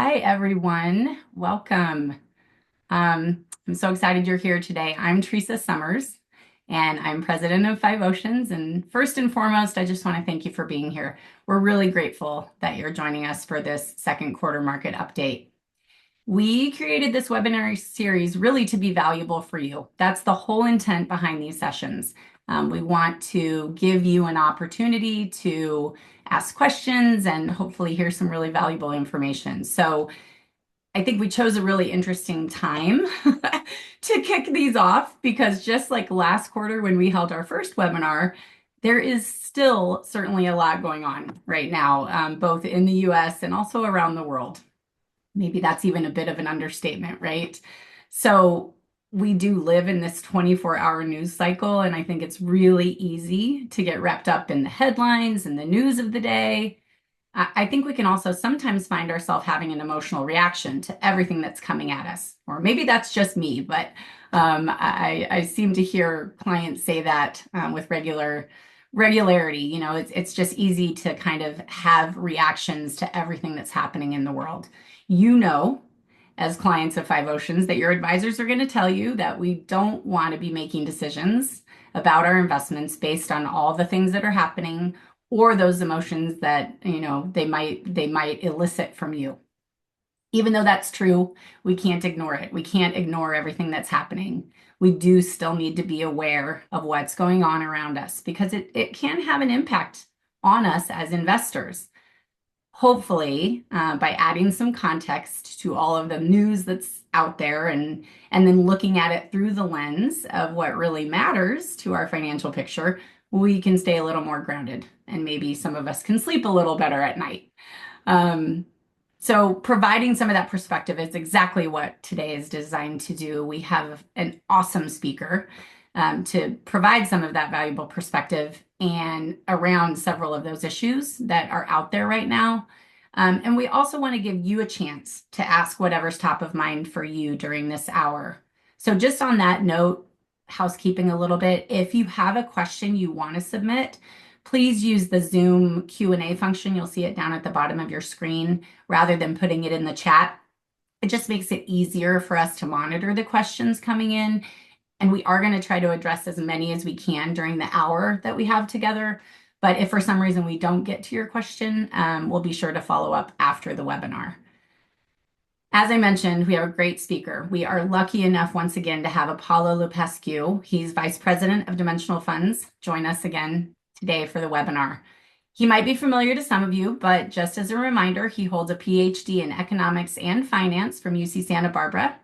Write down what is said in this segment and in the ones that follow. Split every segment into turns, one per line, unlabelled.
Hi, everyone. Welcome. I'm so excited you're here today. I'm Trisa Summers, and I'm president of Five Oceans. And first and foremost, I just want to thank you for being here. We're really grateful that you're joining us for this second quarter market update. We created this webinar series really to be valuable for you. That's the whole intent behind these sessions. We want to give you an opportunity to ask questions and hopefully hear some really valuable information. So I think we chose a really interesting time to kick these off because just like last quarter when we held our first webinar, there is still certainly a lot going on right now, both in the US and also around the world. Maybe that's even a bit of an understatement, right? So we do live in this 24-hour news cycle, and I think it's really easy to get wrapped up in the headlines and the news of the day. I think we can also sometimes find ourselves having an emotional reaction to everything that's coming at us. Or maybe that's just me, but I seem to hear clients say that with regularity. You know, it's just easy to kind of have reactions to everything that's happening in the world. You know, as clients of Five Oceans, that your advisors are going to tell you that we don't want to be making decisions about our investments based on all the things that are happening or those emotions that, you know, they might elicit from you. Even though that's true, we can't ignore it. We can't ignore everything that's happening. We do still need to be aware of what's going on around us because it can have an impact on us as investors. Hopefully, by adding some context to all of the news that's out there and then looking at it through the lens of what really matters to our financial picture, we can stay a little more grounded and maybe some of us can sleep a little better at night. So providing some of that perspective is exactly what today is designed to do. We have an awesome speaker to provide some of that valuable perspective and around several of those issues that are out there right now. And we also want to give you a chance to ask whatever's top of mind for you during this hour. So just on that note, housekeeping a little bit, if you have a question you want to submit, please use the Zoom Q&A function. You'll see it down at the bottom of your screen rather than putting it in the chat. It just makes it easier for us to monitor the questions coming in. And we are going to try to address as many as we can during the hour that we have together. But if for some reason we don't get to your question, we'll be sure to follow up after the webinar. As I mentioned, we have a great speaker. We are lucky enough once again to have Apollo Lupescu. He's Vice President of Dimensional Funds. Join us again today for the webinar. He might be familiar to some of you, but just as a reminder, he holds a PhD in economics and finance from UC Santa Barbara.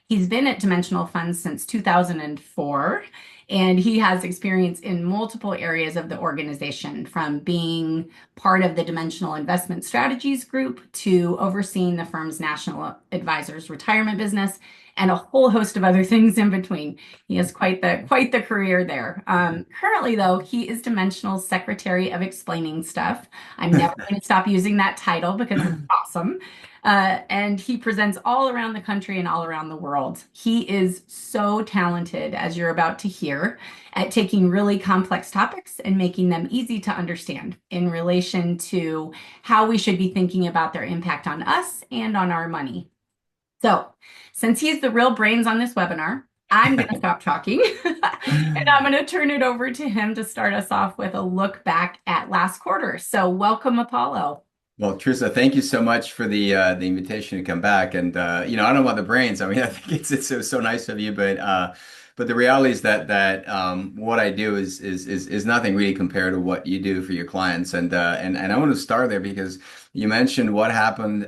He's been at Dimensional Funds since 2004, and he has experience in multiple areas of the organization, from being part of the Dimensional Investment Strategies Group to overseeing the firm's national advisors retirement business and a whole host of other things in between. He has quite the career there. Currently, though, he is Dimensional's Secretary of Explaining Stuff. I'm never going to stop using that title because it's awesome. And he presents all around the country and all around the world. He is so talented, as you're about to hear, at taking really complex topics and making them easy to understand in relation to how we should be thinking about their impact on us and on our money. So, since he's the real brains on this webinar, I'm going to stop talking and I'm going to turn it over to him to start us off with a look back at last quarter. So, welcome, Apollo.
Well, Trisa, thank you so much for the invitation to come back. And you know, I don't know about the brains. I mean, I think it's so nice of you, but the reality is that what I do is nothing really compared to what you do for your clients. And I want to start there because you mentioned what happened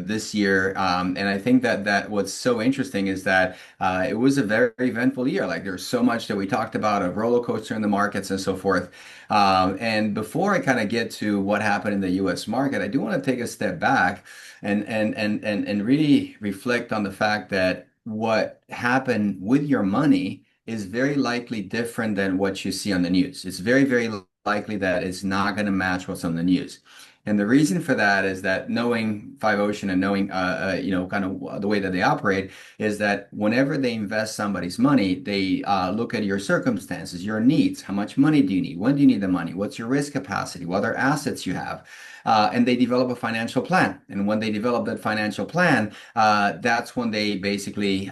this year, and I think that what's so interesting is that it was a very eventful year. Like there's so much that we talked about, a roller coaster in the markets and so forth. And before I kind of get to what happened in the U.S. market, I do want to take a step back and really reflect on the fact that what happened with your money is very likely different than what you see on the news. It's very likely that it's not going to match what's on the news. And the reason for that is that knowing Five Ocean and knowing, kind of the way that they operate is that whenever they invest somebody's money, they look at your circumstances, your needs. How much money do you need? When do you need the money? What's your risk capacity? What other assets you have? And they develop a financial plan. And when they develop that financial plan, that's when they basically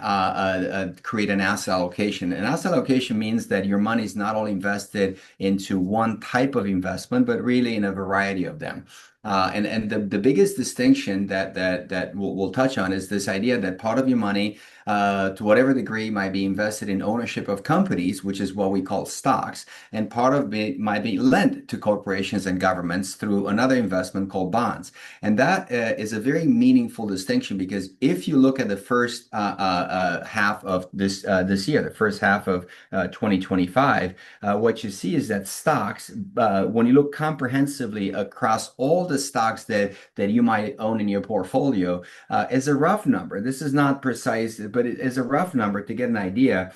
create an asset allocation. An asset allocation means that your money is not only invested into one type of investment, but really in a variety of them. And the biggest distinction that we'll touch on is this idea that part of your money, to whatever degree, might be invested in ownership of companies, which is what we call stocks, and part of it might be lent to corporations and governments through another investment called bonds. And that is a very meaningful distinction because if you look at the first half of this year, the first half of 2025, what you see is that stocks, when you look comprehensively across all the stocks that you might own in your portfolio, is a rough number. This is not precise, but it is a rough number to get an idea.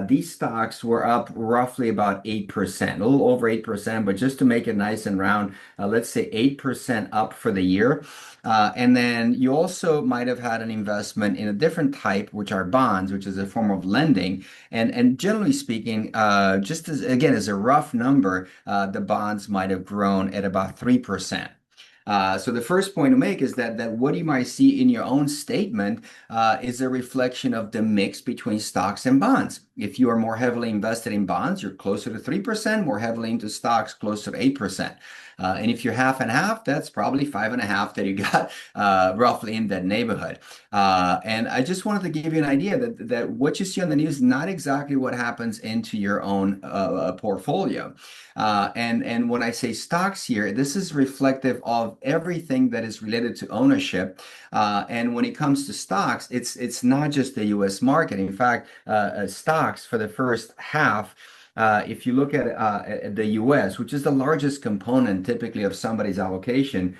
These stocks were up roughly about 8%, a little over 8%, but just to make it nice and round, let's say 8% up for the year. And then you also might have had an investment in a different type, which are bonds, which is a form of lending. And generally speaking, just as again, as a rough number, the bonds might have grown at about 3%. So the first point to make is that what you might see in your own statement is a reflection of the mix between stocks and bonds. If you are more heavily invested in bonds, you're closer to 3%, more heavily into stocks, closer to 8%. And if you're half and half, that's probably 5.5 that you got roughly in that neighborhood. And I just wanted to give you an idea that what you see on the news is not exactly what happens into your own portfolio. And when I say stocks here, this is reflective of everything that is related to ownership. And when it comes to stocks, it's not just the U.S. market. In fact, stocks for the first half. If you look at the US, which is the largest component typically of somebody's allocation,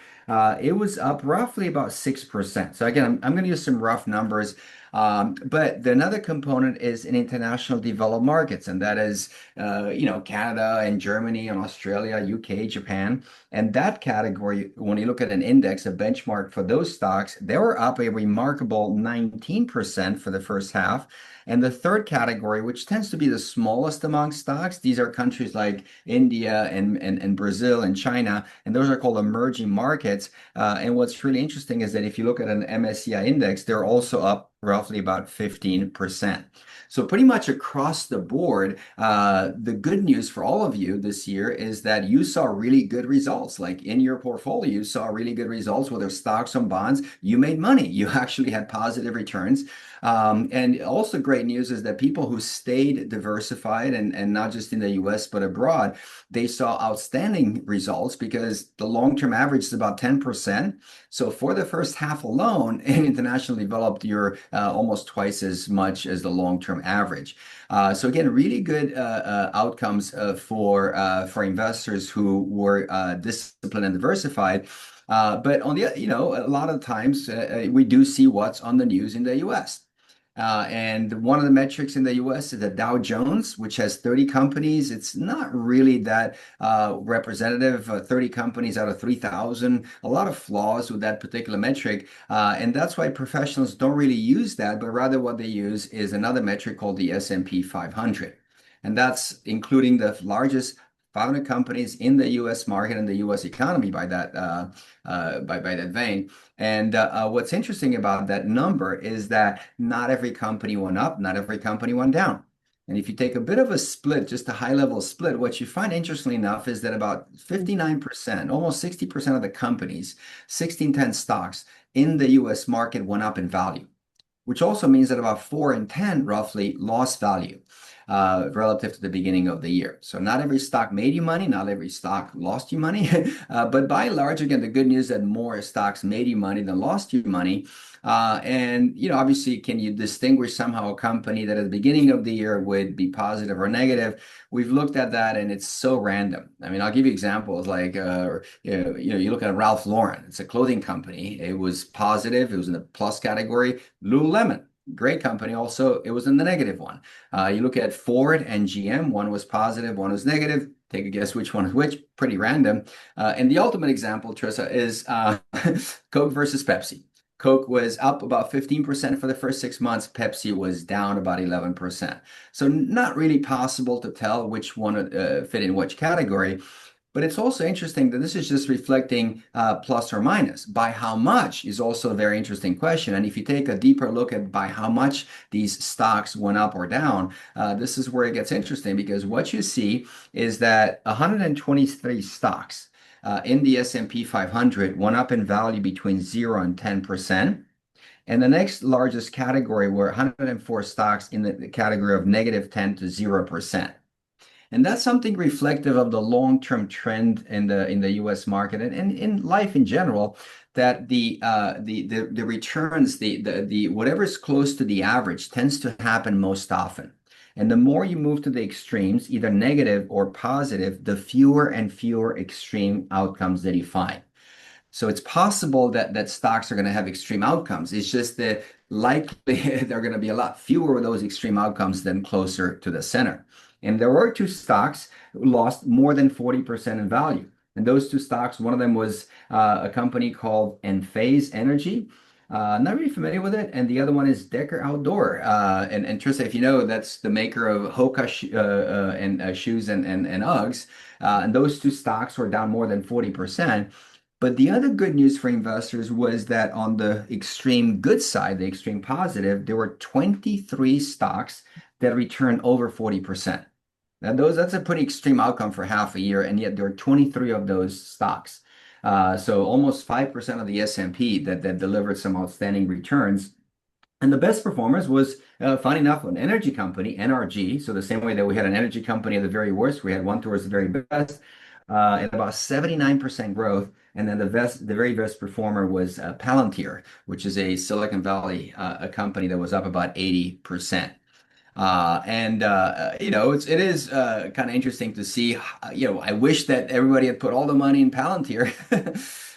it was up roughly about 6%. So again, I'm going to use some rough numbers. But another component is in international developed markets, and that is, Canada and Germany and Australia, UK, Japan. And that category, when you look at an index, a benchmark for those stocks, they were up a remarkable 19% for the first half. And the third category, which tends to be the smallest among stocks, these are countries like India and Brazil and China, and those are called emerging markets. And what's really interesting is that if you look at an MSCI index, they're also up roughly about 15%. So pretty much across the board, the good news for all of you this year is that you saw really good results. Like in your portfolio, you saw really good results, whether stocks or bonds, you made money. You actually had positive returns. And also great news is that people who stayed diversified and not just in the US, but abroad, they saw outstanding results because the long-term average is about 10%. So for the first half alone, in international developed, you're almost twice as much as the long-term average. So again, really good outcomes for investors who were disciplined and diversified. But on the, a lot of times we do see what's on the news in the US. And one of the metrics in the US is the Dow Jones, which has 30 companies. It's not really that representative, 30 companies out of 3,000. A lot of flaws with that particular metric. And that's why professionals don't really use that, but rather what they use is another metric called the S&P 500. And that's including the largest 500 companies in the U.S. market and the U.S. economy by that by that vein. And what's interesting about that number is that not every company went up, not every company went down. And if you take a bit of a split, just a high level split, what you find interestingly enough is that about 59%, almost 60% of the companies, 1610 stocks in the U.S. market went up in value, which also means that about 4 in 10 roughly lost value relative to the beginning of the year. So not every stock made you money, not every stock lost you money. But by and large, again, the good news that more stocks made you money than lost you money. And, obviously, can you distinguish somehow a company that at the beginning of the year would be positive or negative? We've looked at that and it's so random. I mean, I'll give you examples like, you look at Ralph Lauren, it's a clothing company. It was positive. It was in the plus category. Lululemon, great company. Also, it was in the negative one. You look at Ford and GM, one was positive, one was negative. Take a guess which one is which. Pretty random. And the ultimate example, Trissa, is Coke versus Pepsi. Coke was up about 15% for the first 6 months. Pepsi was down about 11%. So not really possible to tell which one fit in which category. But it's also interesting that this is just reflecting plus or minus. By how much is also a very interesting question. And if you take a deeper look at by how much these stocks went up or down, this is where it gets interesting because what you see is that 123 stocks in the S&P 500 went up in value between 0 and 10%. And the next largest category were 104 stocks in the category of -10 to 0%. And that's something reflective of the long-term trend in the U.S. market and in life in general, that the returns, the whatever's close to the average tends to happen most often. And the more you move to the extremes, either negative or positive, the fewer and fewer extreme outcomes that you find. So it's possible that stocks are going to have extreme outcomes. It's just that likely there are going to be a lot fewer of those extreme outcomes than closer to the center. And there were two stocks who lost more than 40% in value. And those two stocks, one of them was a company called Enphase Energy. Not really familiar with it. And the other one is Decker Outdoor. And Trista, if you know, that's the maker of Hoka and shoes and Uggs. And those two stocks were down more than 40%. But the other good news for investors was that on the extreme good side, the extreme positive, there were 23 stocks that returned over 40%. Now, that's a pretty extreme outcome for half a year, and yet there are 23 of those stocks. So almost 5% of the S&P that delivered some outstanding returns. And the best performers was, funny enough, an energy company, NRG. So the same way that we had an energy company at the very worst, we had one towards the very best, and about 79% growth. And then the very best performer was Palantir, which is a Silicon Valley a company that was up about 80%. It is kind of interesting to see. I wish that everybody had put all the money in Palantir.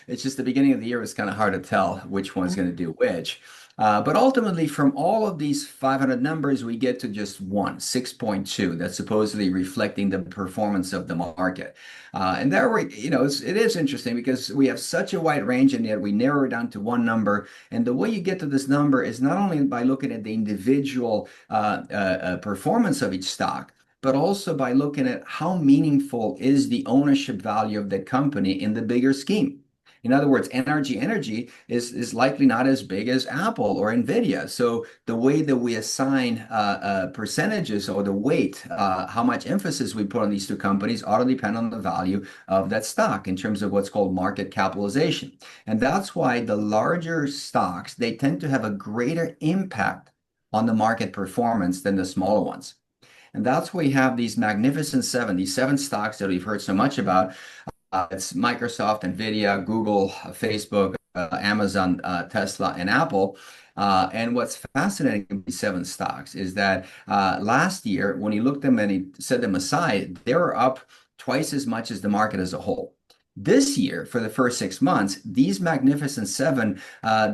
It's just the beginning of the year was kind of hard to tell which one's going to do which. But ultimately, from all of these 500 numbers, we get to just one, 6.2, that's supposedly reflecting the performance of the market. And there we, it is interesting because we have such a wide range and yet we narrow it down to one number. And the way you get to this number is not only by looking at the individual performance of each stock, but also by looking at how meaningful is the ownership value of that company in the bigger scheme. In other words, energy is likely not as big as Apple or Nvidia. So the way that we assign percentages or the weight, how much emphasis we put on these two companies ought to depend on the value of that stock in terms of what's called market capitalization. And that's why the larger stocks, they tend to have a greater impact on the market performance than the smaller ones. And that's why we have these magnificent seven, these seven stocks that we've heard so much about. It's Microsoft, Nvidia, Google, Facebook, Amazon, Tesla, and Apple. And what's fascinating with these seven stocks is that last year, when he looked them and he set them aside, they were up twice as much as the market as a whole. This year, for the first 6 months, these magnificent seven,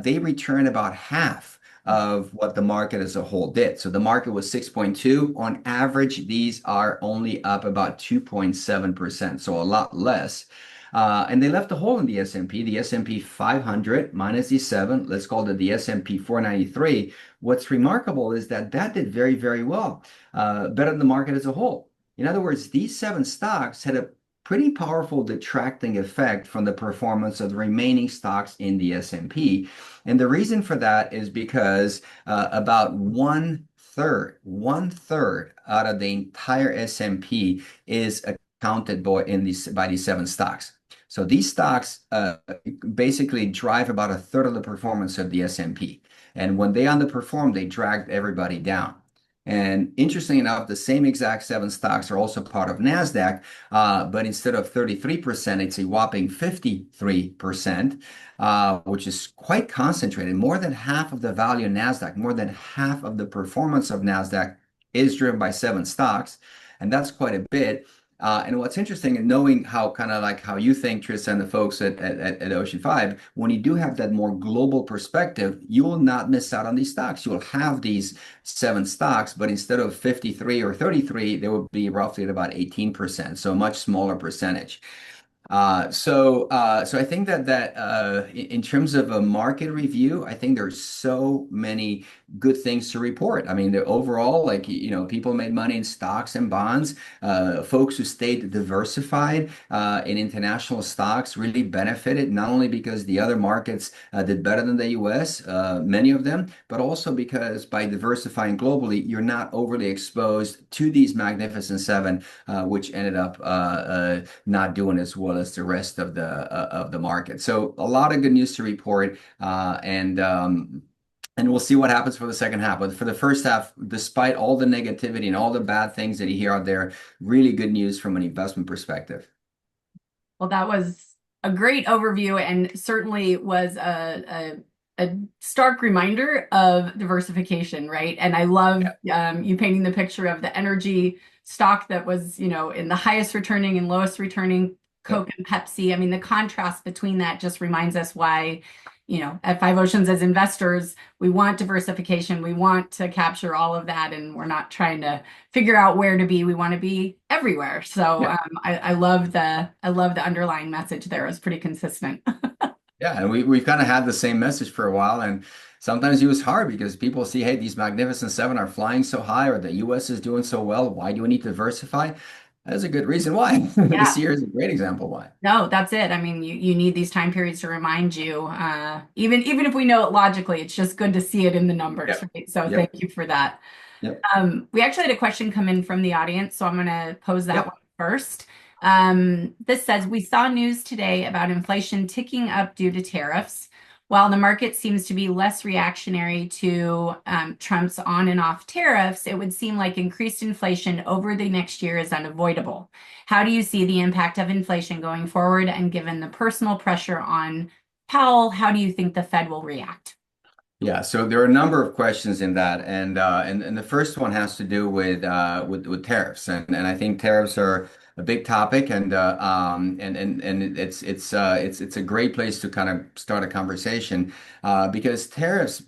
they returned about half of what the market as a whole did. So the market was 6.2. On average, these are only up about 2.7%, so a lot less. And they left a hole in the S&P. The S&P 500 minus these seven, let's call it the S&P 493. What's remarkable is that did very, very well, better than the market as a whole. In other words, these seven stocks had a pretty powerful detracting effect from the performance of the remaining stocks in the S&P. And the reason for that is because about one third out of the entire S&P is accounted by these seven stocks. So these stocks basically drive about a third of the performance of the S&P. And when they underperform, they dragged everybody down. And interestingly enough, the same exact seven stocks are also part of NASDAQ, but instead of 33%, it's a whopping 53%, which is quite concentrated. More than half of the value in NASDAQ, more than half of the performance of NASDAQ is driven by seven stocks, and that's quite a bit. And what's interesting in knowing how kind of like how you think, Trista, and the folks at Ocean 5, when you do have that more global perspective, you will not miss out on these stocks. You will have these seven stocks, but instead of 53 or 33, they will be roughly at about 18%, so a much smaller percentage. So I think that in terms of a market review, I think there's so many good things to report. I mean, the overall, like people made money in stocks and bonds. Folks who stayed diversified in international stocks really benefited, not only because the other markets did better than the U.S., many of them, but also because by diversifying globally, you're not overly exposed to these Magnificent Seven, which ended up not doing as well as the rest of the market. So a lot of good news to report, and we'll see what happens for the second half. But for the first half, despite all the negativity and all the bad things that you hear out there, really good news from an investment perspective.
Well, that was a great overview and certainly was a stark reminder of diversification, right? And I love you painting the picture of the energy stock that was, in the highest returning and lowest returning,
Yep.
Coke and Pepsi. I mean, the contrast between that just reminds us why, at Five Oceans as investors, we want diversification. We want to capture all of that, and we're not trying to figure out where to be. We want to be everywhere. So
Yeah.
I love the underlying message there. It's pretty consistent.
Yeah, and we've kind of had the same message for a while, and sometimes it was hard because people see, hey, these Magnificent Seven are flying so high, or the U.S. is doing so well. Why do we need to diversify? That's a good reason why. This
Yeah.
year is a great example why.
No, that's it. I mean, you need these time periods to remind you. Even if we know it logically, it's just good to see it in the numbers,
Yep.
right? So thank
Yep.
you for that.
Yep.
We actually had a question come in from the audience, so I'm going to pose that
Yep.
one first. This says, we saw news today about inflation ticking up due to tariffs. While the market seems to be less reactionary to Trump's on and off tariffs, it would seem like increased inflation over the next year is unavoidable. How do you see the impact of inflation going forward? And given the personal pressure on Powell, how do you think the Fed will react?
Yeah, so there are a number of questions in that, and the first one has to do with tariffs, and I think tariffs are a big topic, and it's a great place to kind of start a conversation, because tariffs,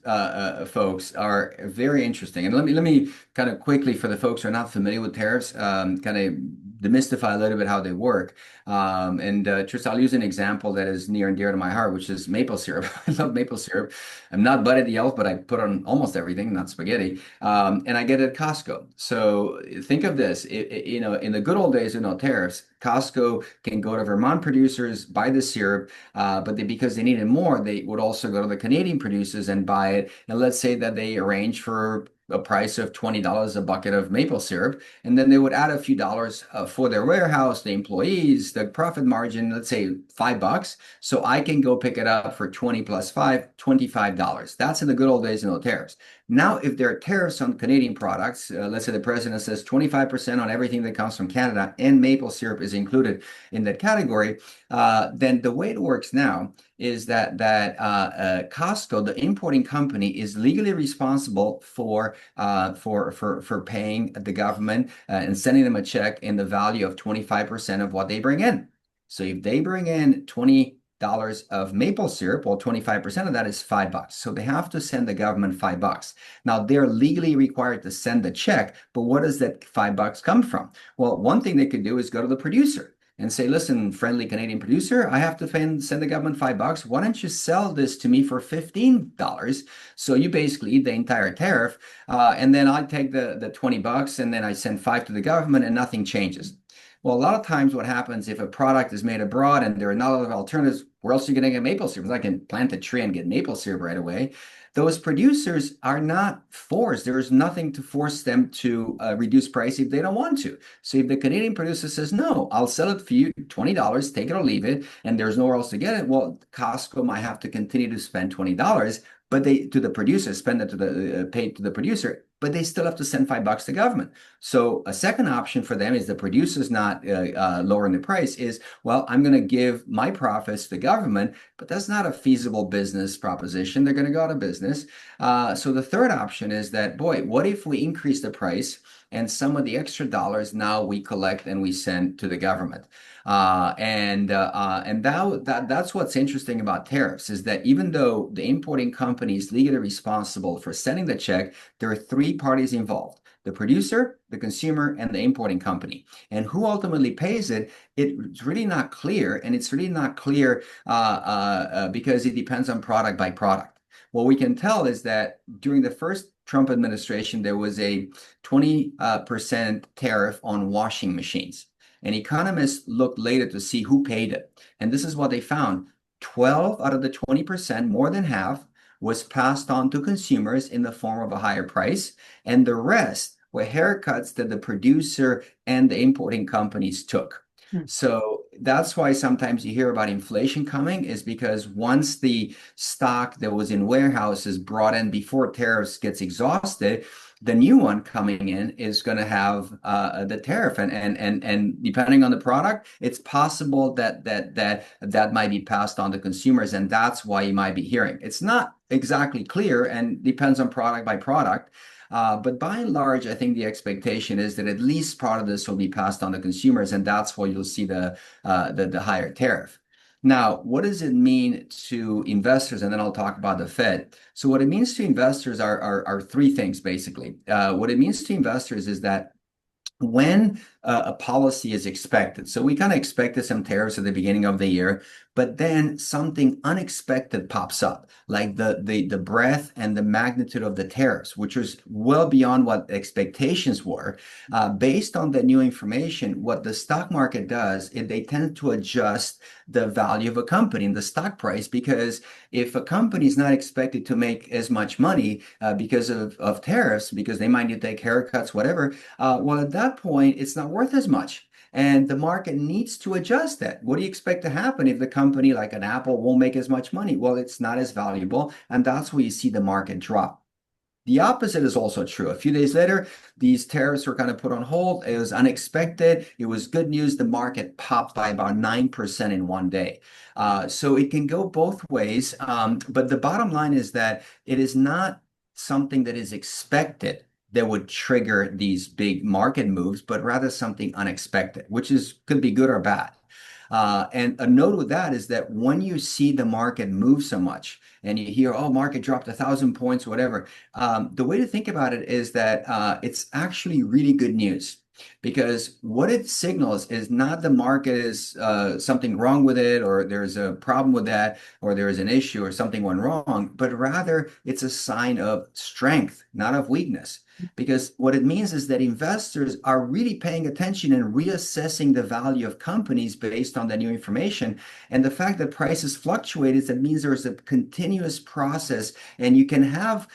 folks, are very interesting. And let me kind of quickly, for the folks who are not familiar with tariffs, kind of demystify a little bit how they work. Trista, I'll use an example that is near and dear to my heart, which is maple syrup. I love maple syrup. I'm not Buddy the Elf, but I put on almost everything, not spaghetti. And I get it at Costco. So think of this, in the good old days, tariffs, Costco can go to Vermont producers, buy the syrup, but because they needed more, they would also go to the Canadian producers and buy it. And let's say that they arrange for a price of $20 a bucket of maple syrup, and then they would add a few dollars for their warehouse, the employees, the profit margin, let's say $5. So I can go pick it up for 20 plus 5, $25. That's in the good old days, no tariffs. Now, if there are tariffs on Canadian products, let's say the president says 25% on everything that comes from Canada and maple syrup is included in that category, then the way it works now is that Costco, the importing company, is legally responsible for paying the government and sending them a check in the value of 25% of what they bring in. So if they bring in $20 of maple syrup, well, 25% of that is $5. So they have to send the government $5. Now they're legally required to send the check, but what does that $5 come from? Well, one thing they could do is go to the producer and say, listen, friendly Canadian producer, I have to send the government $5. Why don't you sell this to me for $15? So you basically eat the entire tariff, and then I take the $20 and then I send 5 to the government and nothing changes. Well, a lot of times what happens if a product is made abroad and there are not a lot of alternatives, where else are you going to get maple syrup? I can plant a tree and get maple syrup right away. Those producers are not forced. There is nothing to force them to reduce price if they don't want to. So if the Canadian producer says, no, I'll sell it for you $20, take it or leave it, and there's nowhere else to get it, well, Costco might have to continue to spend $20, but they to the producer, spend it to the paid to the producer, but they still have to send $5 to government. So a second option for them is the producer's not lowering the price is, well, I'm going to give my profits to the government, but that's not a feasible business proposition. They're going to go out of business. So the third option is that, boy, what if we increase the price and some of the extra dollars now we collect and we send to the government. That's what's interesting about tariffs is that even though the importing company is legally responsible for sending the check, there are three parties involved: the producer, the consumer, and the importing company. And who ultimately pays it, it's really not clear. And it's really not clear because it depends on product by product. What we can tell is that during the first Trump administration, there was a 20% tariff on washing machines. And economists looked later to see who paid it. And this is what they found. 12 out of the 20%, more than half, was passed on to consumers in the form of a higher price. And the rest were haircuts that the producer and the importing companies took.
Hmm.
So that's why sometimes you hear about inflation coming, is because once the stock that was in warehouses brought in before tariffs gets exhausted, the new one coming in is going to have the tariff, and depending on the product, it's possible that might be passed on to consumers, and that's why you might be hearing. It's not exactly clear and depends on product by product. But by and large, I think the expectation is that at least part of this will be passed on to consumers, and that's why you'll see the higher tariff. Now, what does it mean to investors? And then I'll talk about the Fed. So, what it means to investors are three things basically. What it means to investors is that when a policy is expected, so we kind of expected some tariffs at the beginning of the year, but then something unexpected pops up, like the breadth and the magnitude of the tariffs, which was well beyond what expectations were. Based on the new information, what the stock market does is they tend to adjust the value of a company in the stock price, because if a company is not expected to make as much money because of tariffs, because they might need to take haircuts, whatever, well, at that point, it's not worth as much. And the market needs to adjust that. What do you expect to happen if the company like an Apple won't make as much money? Well, it's not as valuable. And that's where you see the market drop. The opposite is also true. A few days later, these tariffs were kind of put on hold. It was unexpected. It was good news. The market popped by about 9% in one day. So it can go both ways. But the bottom line is that it is not something that is expected that would trigger these big market moves, but rather something unexpected, which could be good or bad. And a note with that is that when you see the market move so much and you hear, oh, market dropped 1,000 points, whatever, the way to think about it is that it's actually really good news. Because what it signals is not the market is something wrong with it, or there's a problem with that, or there is an issue, or something went wrong, but rather it's a sign of strength, not of weakness. Because what it means is that investors are really paying attention and reassessing the value of companies based on the new information. And the fact that prices fluctuate is that means there's a continuous process, and you can have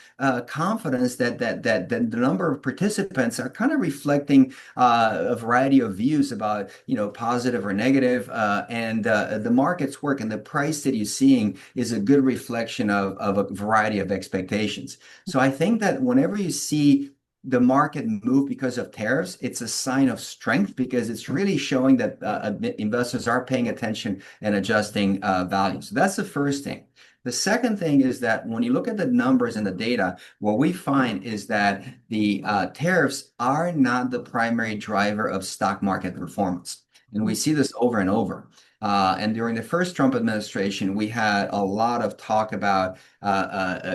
confidence that the number of participants are kind of reflecting a variety of views about, positive or negative, and the market's work and the price that you're seeing is a good reflection of a variety of expectations. So I think that whenever you see the market move because of tariffs, it's a sign of strength, because it's really showing that investors are paying attention and adjusting value. So that's the first thing. The second thing is that when you look at the numbers and the data, what we find is that the tariffs are not the primary driver of stock market performance. And we see this over and over. And during the first Trump administration, we had a lot of talk about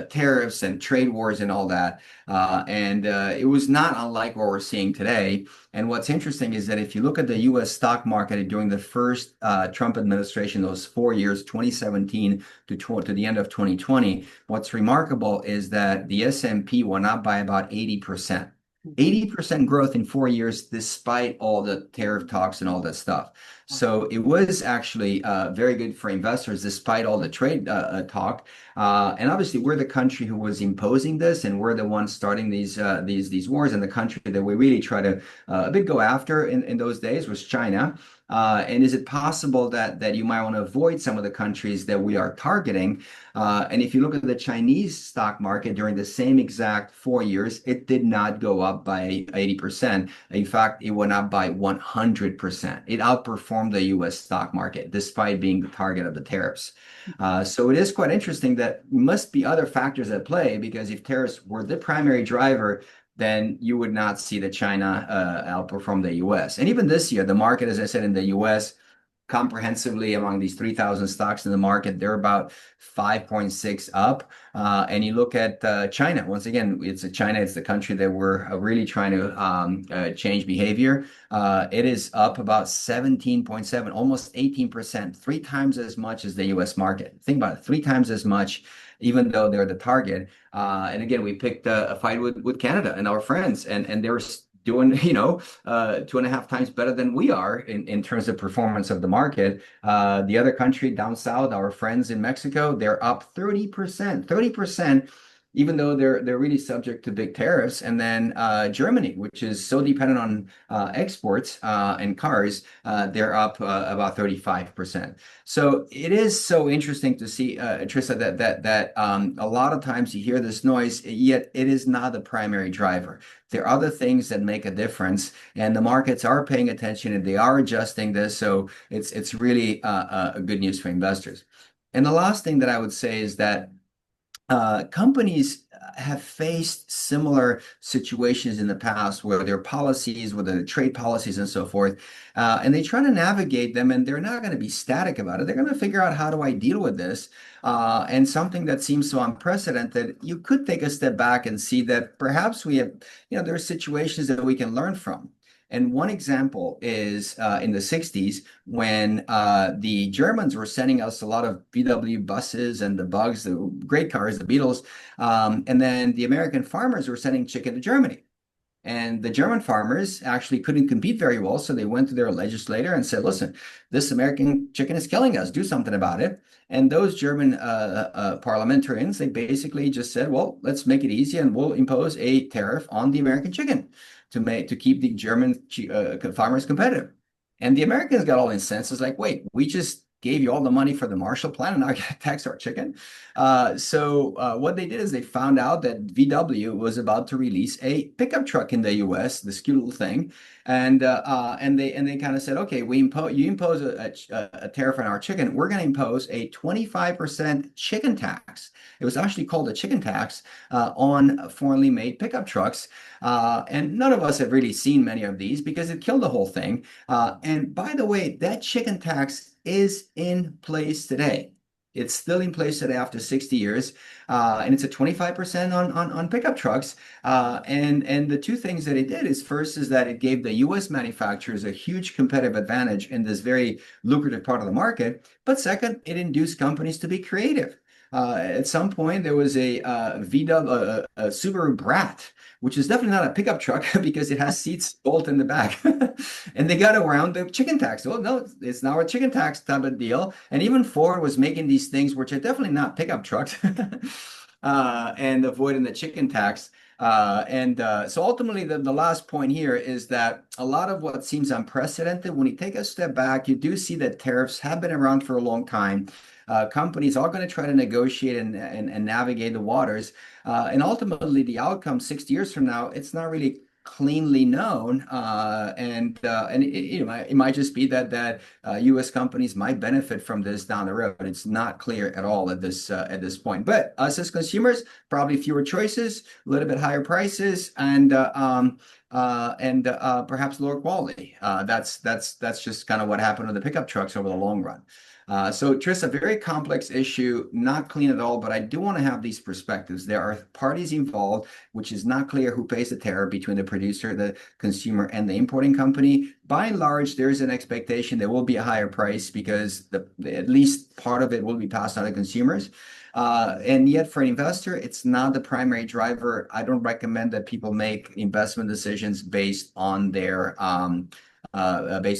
tariffs and trade wars and all that. And it was not unlike what we're seeing today. And what's interesting is that if you look at the US stock market during the first Trump administration, those 4 years, 2017 to the end of 2020, what's remarkable is that the S&P went up by about 80%. 80% growth in 4 years, despite all the tariff talks and all that stuff. So it was actually very good for investors, despite all the trade talk. And obviously, we're the country who was imposing this, and we're the ones starting these wars. And the country that we really try to a bit go after in those days was China. And is it possible that you might want to avoid some of the countries that we are targeting? And if you look at the Chinese stock market during the same exact 4 years, it did not go up by 80%. In fact, it went up by 100%. It outperformed the US stock market, despite being the target of the tariffs. So it is quite interesting that must be other factors at play, because if tariffs were the primary driver, then you would not see that China outperform the US. And even this year, the market, as I said, in the US, comprehensively among these 3,000 stocks in the market, they're about 5.6 up. And you look at China, once again, China, it's the country that we're really trying to change behavior. It is up about 17.7, almost 18%, three times as much as the US market. Think about it, three times as much, even though they're the target. And again, we picked a fight with Canada and our friends, and they're doing, 2.5 times better than we are in terms of performance of the market. The other country down south, our friends in Mexico, they're up 30%, even though they're really subject to big tariffs. And then Germany, which is so dependent on exports and cars, they're up about 35%. So it is so interesting to see, Trissa, that a lot of times you hear this noise, yet it is not the primary driver. There are other things that make a difference, and the markets are paying attention and they are adjusting this. So it's really good news for investors. And the last thing that I would say is that companies have faced similar situations in the past where their policies, whether the trade policies and so forth, and they try to navigate them, and they're not going to be static about it. They're going to figure out, how do I deal with this? And something that seems so unprecedented, you could take a step back and see that perhaps we have, there are situations that we can learn from. And one example is in the 60s when the Germans were sending us a lot of VW buses and the Bugs, the great cars, the Beetles. And then the American farmers were sending chicken to Germany. And the German farmers actually couldn't compete very well. So they went to their legislator and said, listen, this American chicken is killing us. Do something about it. And those German parliamentarians, they basically just said, well, let's make it easy and we'll impose a tariff on the American chicken to keep the German farmers competitive. And the Americans got all incensed. It's like, wait, we just gave you all the money for the Marshall Plan and now you tax our chicken. So what they did is they found out that VW was about to release a pickup truck in the U.S., this cute little thing, and they kind of said, okay, you impose a tariff on our chicken. We're going to impose a 25% chicken tax. It was actually called a chicken tax on foreignly made pickup trucks. And none of us have really seen many of these because it killed the whole thing. And by the way, that chicken tax is in place today. It's still in place today after 60 years, and it's a 25% on pickup trucks. And the two things that it did is first is that it gave the U.S. manufacturers a huge competitive advantage in this very lucrative part of the market. But second, it induced companies to be creative. At some point, there was a VW, a Subaru Brat, which is definitely not a pickup truck because it has seats bolt in the back. And they got around the chicken tax. Well, no, it's now a chicken tax type of deal. And even Ford was making these things, which are definitely not pickup trucks, and avoiding the chicken tax. So ultimately, the last point here is that a lot of what seems unprecedented, when you take a step back, you do see that tariffs have been around for a long time. Companies are going to try to negotiate and navigate the waters. And ultimately, the outcome 60 years from now, it's not really cleanly known. And it might just be that U.S. companies might benefit from this down the road. It's not clear at all at this point. But us as consumers, probably fewer choices, a little bit higher prices, and perhaps lower quality. That's just kind of what happened with the pickup trucks over the long run. So Trissa, a very complex issue, not clean at all, but I do want to have these perspectives. There are parties involved, which is not clear who pays the tariff between the producer, the consumer, and the importing company. By and large, there is an expectation there will be a higher price because at least part of it will be passed on to consumers. And yet for an investor, it's not the primary driver. I don't recommend that people make investment decisions based on based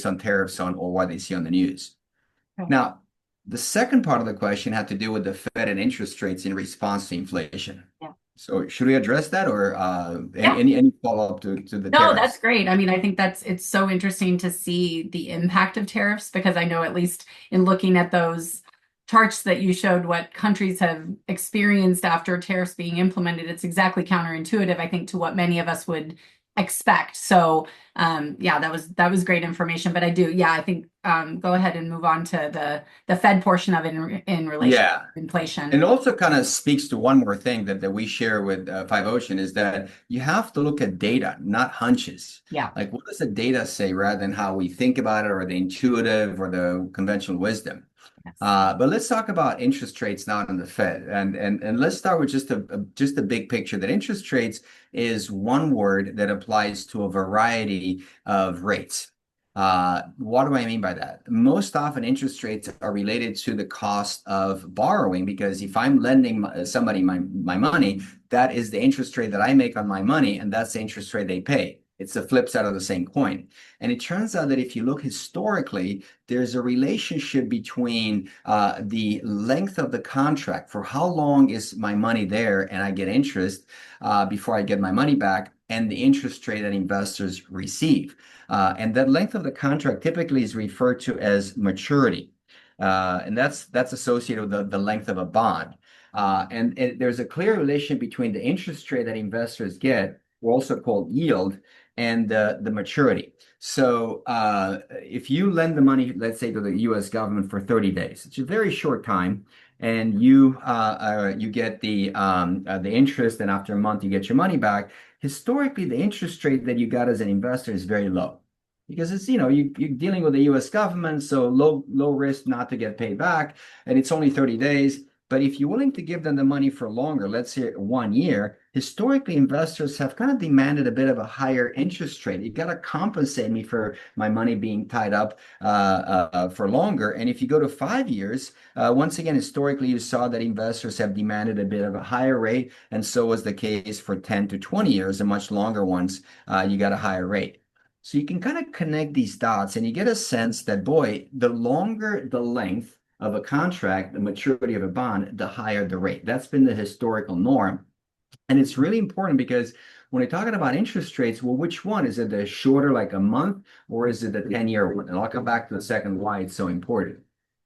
on tariffs or what they see on the news. Now, the second part of the question had to do with the Fed and interest rates in response to inflation.
Yeah.
So should we address that or
Yeah.
any follow-up to the
No,
tariffs?
that's great. I mean, I think it's so interesting to see the impact of tariffs because I know at least in looking at those charts that you showed what countries have experienced after tariffs being implemented, it's exactly counterintuitive, I think, to what many of us would expect. So yeah, that was great information. But I think go ahead and move on to the Fed portion of it in relation
Yeah.
to inflation.
And it also kind of speaks to one more thing that we share with Five Ocean is that you have to look at data, not hunches.
Yeah.
Like, what does the data say rather than how we think about it or the intuitive or the conventional wisdom?
Yes.
But let's talk about interest rates now in the Fed, and let's start with just a big picture that interest rates is one word that applies to a variety of rates. What do I mean by that? Most often, interest rates are related to the cost of borrowing because if I'm lending somebody my money, that is the interest rate that I make on my money, and that's the interest rate they pay. It's the flip side of the same coin. And it turns out that if you look historically, there's a relationship between the length of the contract for how long is my money there and I get interest before I get my money back, and the interest rate that investors receive. And that length of the contract typically is referred to as maturity. And that's associated with the length of a bond. And there's a clear relation between the interest rate that investors get, also called yield, and the maturity. So if you lend the money, let's say to the U.S. government for 30 days, it's a very short time, and you get the interest, and after a month you get your money back. Historically, the interest rate that you got as an investor is very low because it's you're dealing with the U.S. government, so low risk not to get paid back, and it's only 30 days. But if you're willing to give them the money for longer, let's say 1 year, historically investors have kind of demanded a bit of a higher interest rate. You got to compensate me for my money being tied up for longer. And if you go to 5 years, once again, historically, you saw that investors have demanded a bit of a higher rate, and so was the case for 10 to 20 years, the much longer ones, you got a higher rate. So you can kind of connect these dots and you get a sense that, boy, the longer the length of a contract, the maturity of a bond, the higher the rate. That's been the historical norm. And it's really important because when you're talking about interest rates, well, which one? Is it the shorter, like a month, or is it the 10-year one? And I'll come back to the second why it's so important.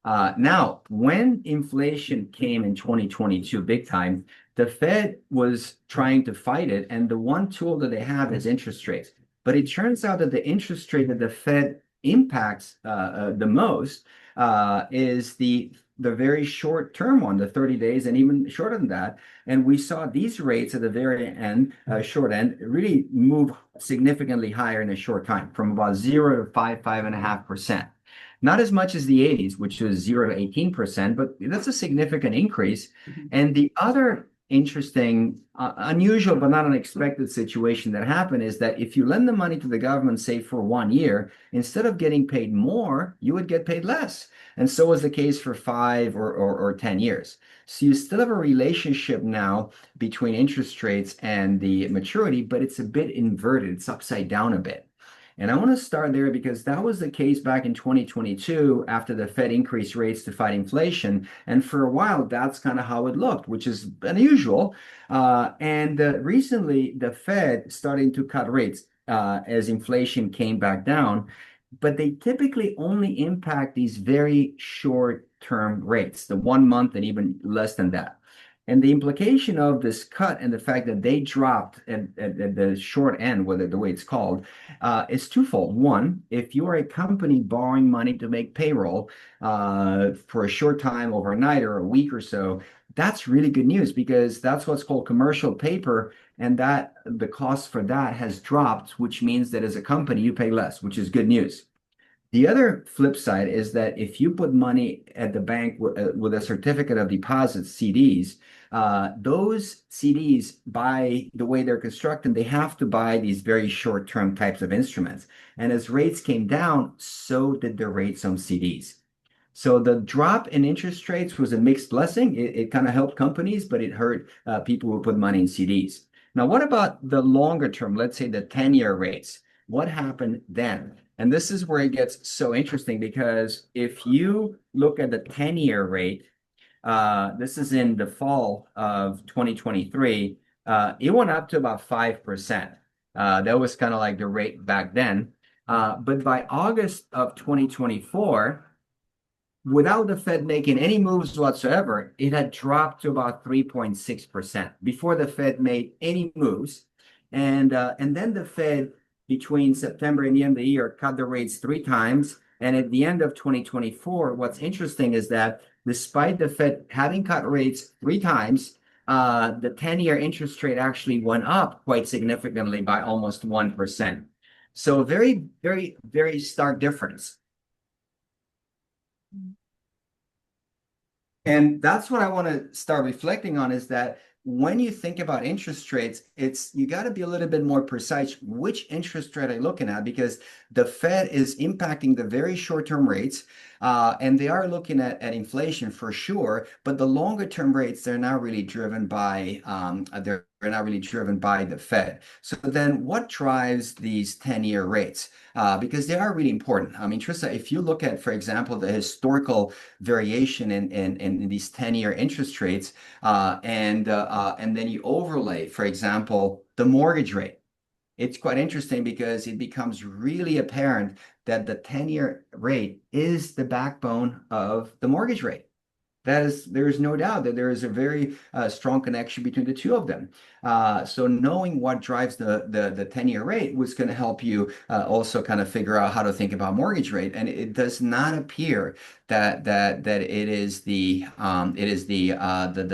Now, when inflation came in 2022, big time, the Fed was trying to fight it. And the one tool that they have is interest rates. But it turns out that the interest rate that the Fed impacts the most is the very short term one, the 30 days, and even shorter than that. And we saw these rates at the very end, short end, really move significantly higher in a short time, from about 0 to 5.5%. Not as much as the 80s, which was 0 to 18%, but that's a significant increase.
Mhm.
And the other interesting, unusual but not unexpected situation that happened is that if you lend the money to the government, say for 1 year, instead of getting paid more, you would get paid less. And so was the case for 5 or 10 years. So you still have a relationship now between interest rates and the maturity, but it's a bit inverted. It's upside down a bit. And I want to start there because that was the case back in 2022 after the Fed increased rates to fight inflation. And for a while, that's kind of how it looked, which is unusual. And recently, the Fed starting to cut rates as inflation came back down. But they typically only impact these very short-term rates, the 1 month and even less than that. And the implication of this cut and the fact that they dropped at the short end, whether the way it's called, is twofold. One, if you are a company borrowing money to make payroll for a short time, overnight or a week or so, that's really good news because that's what's called commercial paper, and that the cost for that has dropped, which means that as a company you pay less, which is good news. The other flip side is that if you put money at the bank with a certificate of deposit, CDs, those CDs, by the way they're constructed, they have to buy these very short-term types of instruments. And as rates came down, so did the rates on CDs. So the drop in interest rates was a mixed blessing. It kind of helped companies, but it hurt people who put money in CDs. Now, what about the longer term? Let's say the 10-year rates. What happened then? And this is where it gets so interesting because if you look at the 10-year rate, this is in the fall of 2023, it went up to about 5%. That was kind of like the rate back then. But by August of 2024, without the Fed making any moves whatsoever, it had dropped to about 3.6%. Before the Fed made any moves,
And then the Fed between September and the end of the year cut the rates three times. And at the end of 2024, what's interesting is that despite the Fed having cut rates three times, the 10-year interest rate actually went up quite significantly by almost 1%. So very, very, very stark difference. And that's what I want to start reflecting on is that when you think about interest rates, it's you got to be a little bit more precise which interest rate I'm looking at because the Fed is impacting the very short-term rates, and they are looking at inflation for sure. But the longer-term rates, they're not really driven by they're not really driven by the Fed. So then, what drives these 10-year rates? Because they are really important. I mean, Trista, if you look at, for example, the historical variation in these 10-year interest rates, and then you overlay, for example, the mortgage rate. It's quite interesting because it becomes really apparent that the 10-year rate is the backbone of the mortgage rate. There is no doubt that there is a very strong connection between the two of them. So knowing what drives the 10-year rate was going to help you also kind of figure out how to think about mortgage rate. And it does not appear that it is the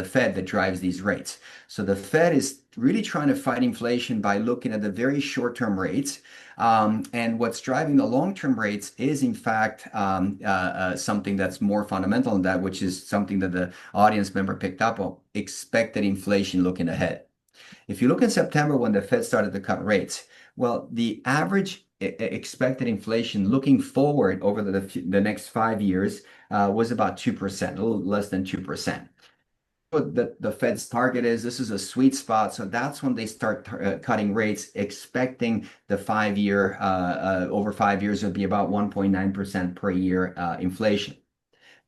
Fed that drives these rates. So the Fed is really trying to fight inflation by looking at the very short-term rates. And what's driving the long-term rates is, in fact, something that's more fundamental than that, which is something that the audience member picked up on, expected inflation looking ahead. If you look in September when the Fed started to cut rates, well, the average expected inflation looking forward over the next 5 years was about 2%, a little less than 2%. What the Fed's target is. This is a sweet spot. So that's when they start cutting rates, expecting the 5 year, over 5 years, would be about 1.9% per year inflation.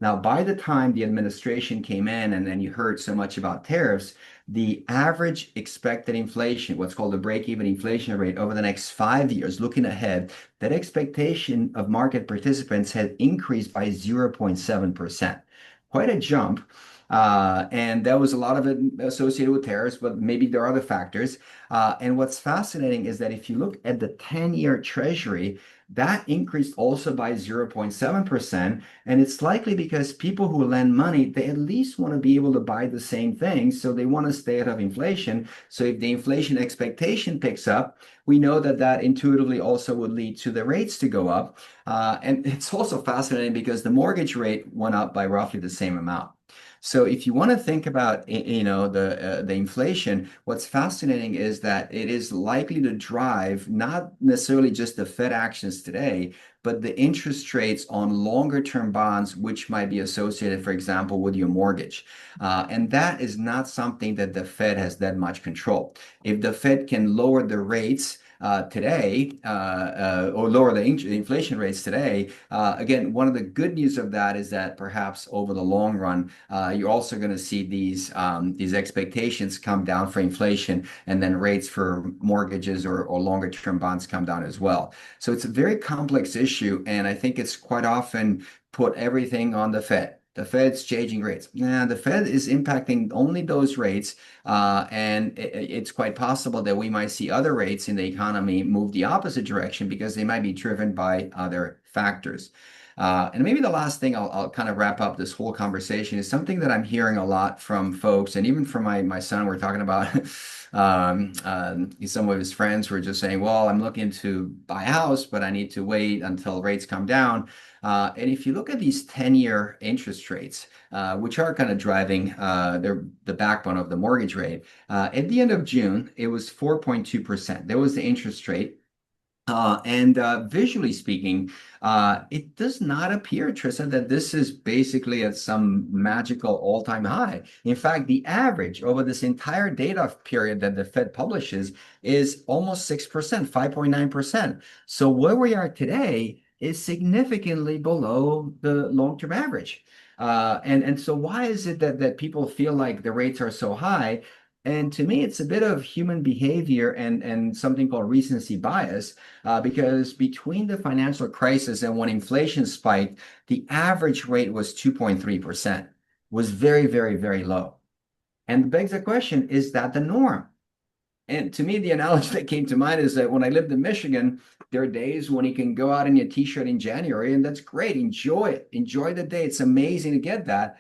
Now, by the time the administration came in and then you heard so much about tariffs, the average expected inflation, what's called the break-even inflation rate over the next 5 years, looking ahead, that expectation of market participants had increased by 0.7%. Quite a jump. And that was a lot of it associated with tariffs, but maybe there are other factors. And what's fascinating is that if you look at the 10-year Treasury, that increased also by 0.7%. And it's likely because people who lend money, they at least want to be able to buy the same thing. So they want to stay ahead of inflation. So if the inflation expectation picks up, we know that that intuitively also would lead to the rates to go up. And it's also fascinating because the mortgage rate went up by roughly the same amount. So if you want to think about the inflation, what's fascinating is that it is likely to drive not necessarily just the Fed actions today, but the interest rates on longer term bonds, which might be associated, for example, with your mortgage. And that is not something that the Fed has that much control. If the Fed can lower the rates today, or lower the inflation rates today. Again, one of the good news of that is that perhaps over the long run, you're also going to see these expectations come down for inflation, and then rates for mortgages or longer term bonds come down as well. So it's a very complex issue, and I think it's quite often put everything on the Fed. The Fed's changing rates. Nah, the Fed is impacting only those rates, and it's quite possible that we might see other rates in the economy move the opposite direction because they might be driven by other factors. And maybe the last thing I'll kind of wrap up this whole conversation is something that I'm hearing a lot from folks, and even from my son. We're talking about some of his friends were just saying, "Well, I'm looking to buy a house, but I need to wait until rates come down." And if you look at these 10-year interest rates, which are kind of driving the backbone of the mortgage rate, at the end of June, it was 4.2%. That was the interest rate. And visually speaking, it does not appear, Trista, that this is basically at some magical all-time high. In fact, the average over this entire data period that the Fed publishes is almost 6%, 5.9%. So where we are today is significantly below the long-term average. And so why is it that people feel like the rates are so high? And to me, it's a bit of human behavior and something called recency bias, because between the financial crisis and when inflation spiked, the average rate was 2.3%, was very, very, very low. And begs the question, is that the norm? And to me, the analogy that came to mind is that when I lived in Michigan, there are days when you can go out in your t-shirt in January, and that's great. Enjoy it. Enjoy the day. It's amazing to get that,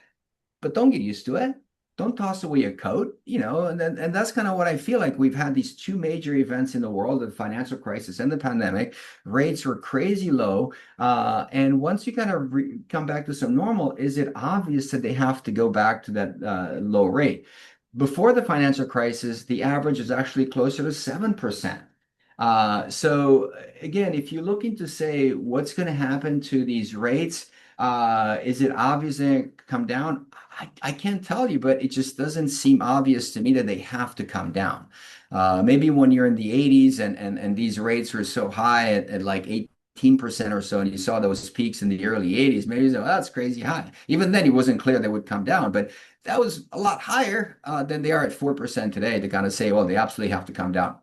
but don't get used to it. Don't toss away your coat, and that's kind of what I feel like. We've had these two major events in the world, the financial crisis and the pandemic. Rates were crazy low. And once you kind of come back to some normal, is it obvious that they have to go back to that low rate? Before the financial crisis, the average is actually closer to 7%. So again, if you're looking to say what's going to happen to these rates, is it obvious they come down? I can't tell you, but it just doesn't seem obvious to me that they have to come down. Maybe when you're in the 80s and these rates were so high at like 18% or so, and you saw those peaks in the early 80s, maybe you say, well, that's crazy high. Even then, it wasn't clear they would come down, but that was a lot higher than they are at 4% today to kind of say, well, they absolutely have to come down.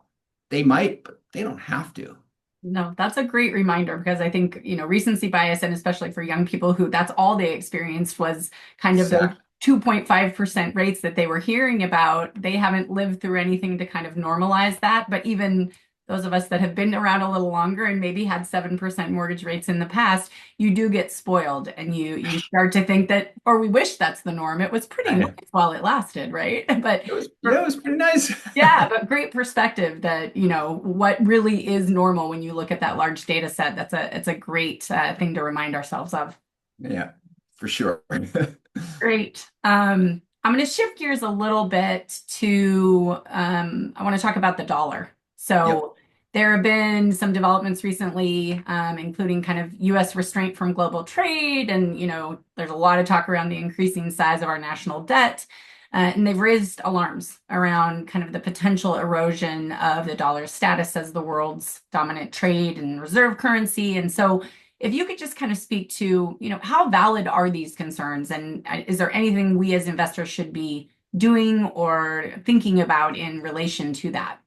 They might, but they don't have to.
No, that's a great reminder because I think, recency bias, and especially for young people who that's all they experienced was kind of those
Exactly.
2.5% rates that they were hearing about. They haven't lived through anything to kind of normalize that. But even those of us that have been around a little longer and maybe had 7% mortgage rates in the past, you do get spoiled and you start to think that, or we wish that's the norm. It was pretty nice while it lasted, right? But
Yeah, it was pretty nice.
yeah, but great perspective that, what really is normal when you look at that large data set. It's a great thing to remind ourselves of.
Yeah, for sure.
Great. I'm going to shift gears a little bit to, I want to talk about the dollar.
Yep.
So there have been some developments recently, including kind of U.S. restraint from global trade. And, there's a lot of talk around the increasing size of our national debt. And they've raised alarms around kind of the potential erosion of the dollar's status as the world's dominant trade and reserve currency. And so if you could just kind of speak to, how valid are these concerns? And is there anything we as investors should be doing or thinking about in relation to that?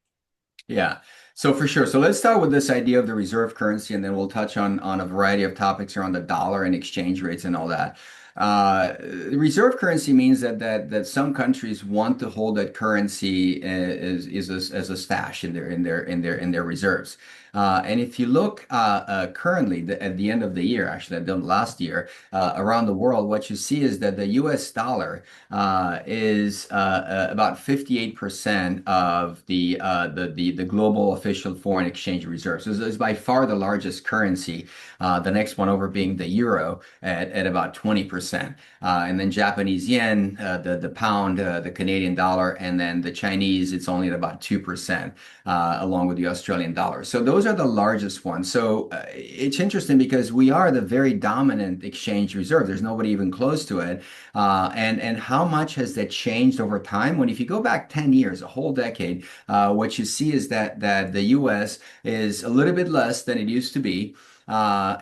Yeah. So for sure. So let's start with this idea of the reserve currency, and then we'll touch on a variety of topics around the dollar and exchange rates and all that. Reserve currency means that some countries want to hold that currency as a stash in their reserves. And if you look currently at the end of the year, actually at the last year, around the world, what you see is that the U.S. dollar is about 58% of the global official foreign exchange reserves. So it's by far the largest currency. The next one over being the euro at about 20%. And then Japanese yen, the pound, the Canadian dollar, and then the Chinese, it's only at about 2%, along with the Australian dollar. So those are the largest ones. So it's interesting because we are the very dominant exchange reserve. There's nobody even close to it. And how much has that changed over time? When if you go back 10 years, a whole decade, what you see is that the US is a little bit less than it used to be. So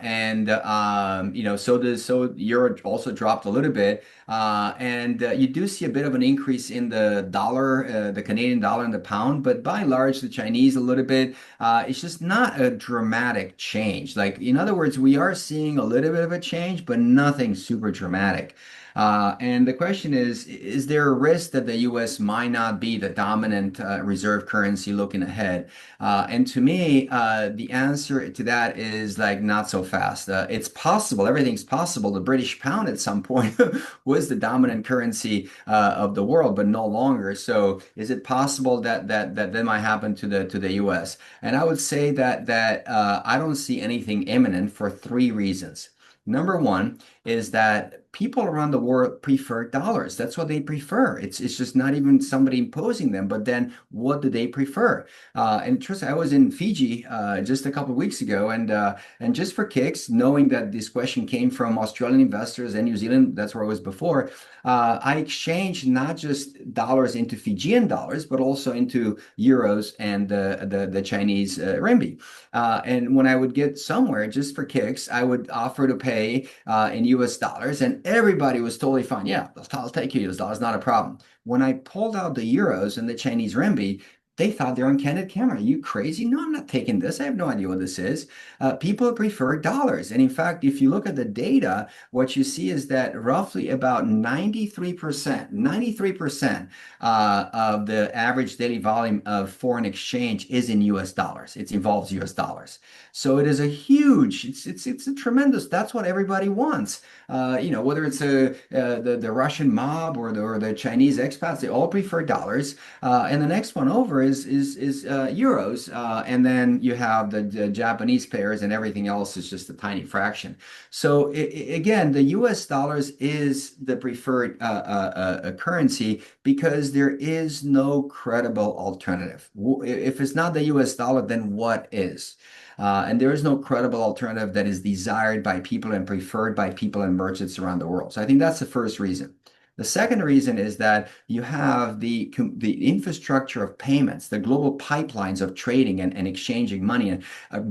euro also dropped a little bit, and you do see a bit of an increase in the dollar, the Canadian dollar, and the pound. But by and large, the Chinese a little bit. It's just not a dramatic change. Like in other words, we are seeing a little bit of a change, but nothing super dramatic. And the question is there a risk that the US might not be the dominant reserve currency looking ahead? And to me, the answer to that is like not so fast. It's possible, everything's possible. The British pound at some point was the dominant currency of the world, but no longer. So is it possible that might happen to the US? And I would say that I don't see anything imminent for three reasons. Number one is that people around the world prefer dollars. That's what they prefer. It's just not even somebody imposing them. But then what do they prefer? And Trisa, I was in Fiji just a couple of weeks ago, and just for kicks, knowing that this question came from Australian investors and New Zealand, that's where I was before. I exchanged not just dollars into Fijian dollars, but also into euros and the Chinese renminbi. And when I would get somewhere just for kicks, I would offer to pay in US dollars, and everybody was totally fine. Yeah, I'll take US dollars, not a problem. When I pulled out the euros and the Chinese renminbi, They thought they're on candid camera. Are you crazy? No, I'm not taking this. I have no idea what this is. People prefer dollars. And in fact, if you look at the data, what you see is that roughly about 93% of the average daily volume of foreign exchange is in US dollars. It involves US dollars. So it is a huge, it's a tremendous, that's what everybody wants. Whether it's the Russian mob or the Chinese expats, they all prefer dollars. And the next one over is euros, and then you have the Japanese pairs, and everything else is just a tiny fraction. So again, the U.S. dollars is the preferred currency because there is no credible alternative. If it's not the U.S. dollar, then what is? And there is no credible alternative that is desired by people and preferred by people and merchants around the world. So I think that's the first reason. The second reason is that you have the infrastructure of payments, the global pipelines of trading and exchanging money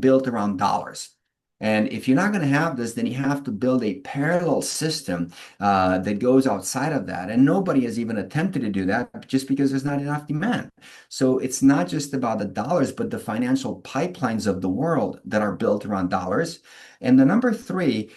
built around dollars. And if you're not going to have this, then you have to build a parallel system that goes outside of that. And nobody has even attempted to do that just because there's not enough demand. So it's not just about the dollars, but the financial pipelines of the world that are built around dollars. And the number three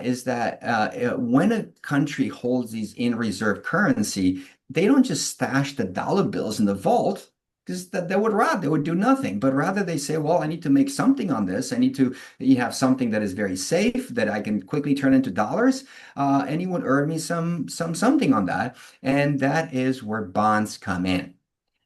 is that when a country holds these in reserve currency, they don't just stash the dollar bills in the vault because that would rot, they would do nothing. But rather they say, well, I need to make something on this. I need to have something that is very safe that I can quickly turn into dollars, and you would earn me something on that. And that is where bonds come in.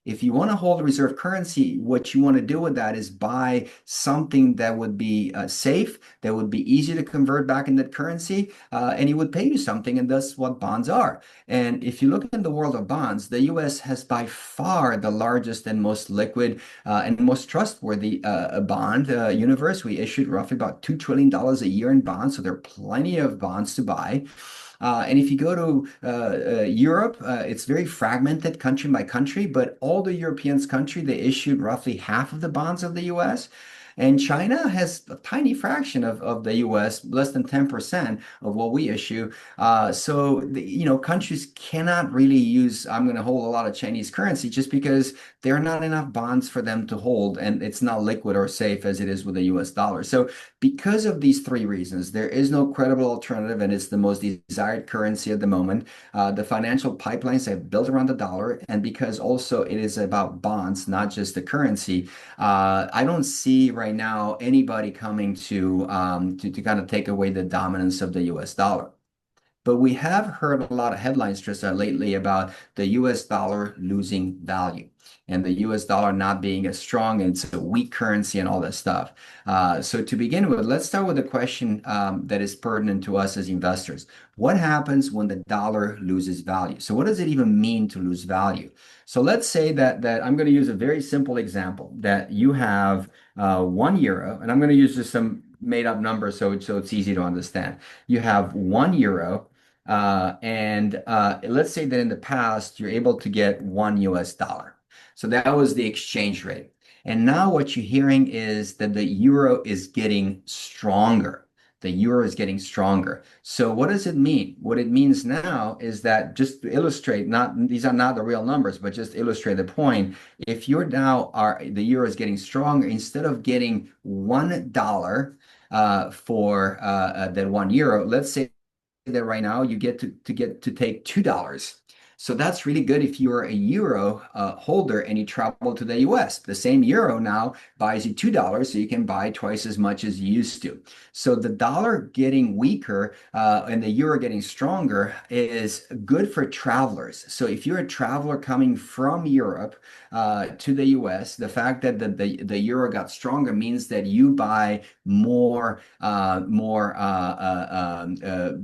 If you want to hold a reserve currency, what you want to do with that is buy something that would be safe, that would be easy to convert back into currency, and it would pay you something, and that's what bonds are. And if you look in the world of bonds, the U.S. has by far the largest and most liquid and most trustworthy bond universe. We issued roughly about $2 trillion a year in bonds, so there are plenty of bonds to buy. And if you go to Europe, it's very fragmented country by country, but all the Europeans country, they issued roughly half of the bonds of the US. And China has a tiny fraction of the US, less than 10% of what we issue. Countries cannot really use, I'm going to hold a lot of Chinese currency just because there are not enough bonds for them to hold, and it's not liquid or safe as it is with the US dollar. So because of these three reasons, there is no credible alternative, and it's the most desired currency at the moment. The financial pipelines have built around the dollar, and because also it is about bonds, not just the currency, I don't see right now anybody coming to kind of take away the dominance of the US dollar. But we have heard a lot of headlines, Trista, lately about the US dollar losing value and the US dollar not being as strong, and it's a weak currency and all that stuff. So to begin with, let's start with a question that is pertinent to us as investors. What happens when the dollar loses value? So what does it even mean to lose value? So let's say that I'm going to use a very simple example, that you have €1, and I'm going to use just some made up numbers so it's easy to understand. You have €1, and let's say that in the past, you're able to get $1. So that was the exchange rate. And now what you're hearing is that the euro is getting stronger. The euro is getting stronger. So what does it mean? What it means now is that, just to illustrate, these are not the real numbers, but just illustrate the point. If you're now the euro is getting stronger, instead of getting $1 for that €1, let's say that right now you get to take $2. So that's really good if you're a euro holder and you travel to the US. The same euro now buys you $2, so you can buy twice as much as you used to. So the dollar getting weaker and the euro getting stronger is good for travelers. So if you're a traveler coming from Europe to the US, the fact that the euro got stronger means that you buy more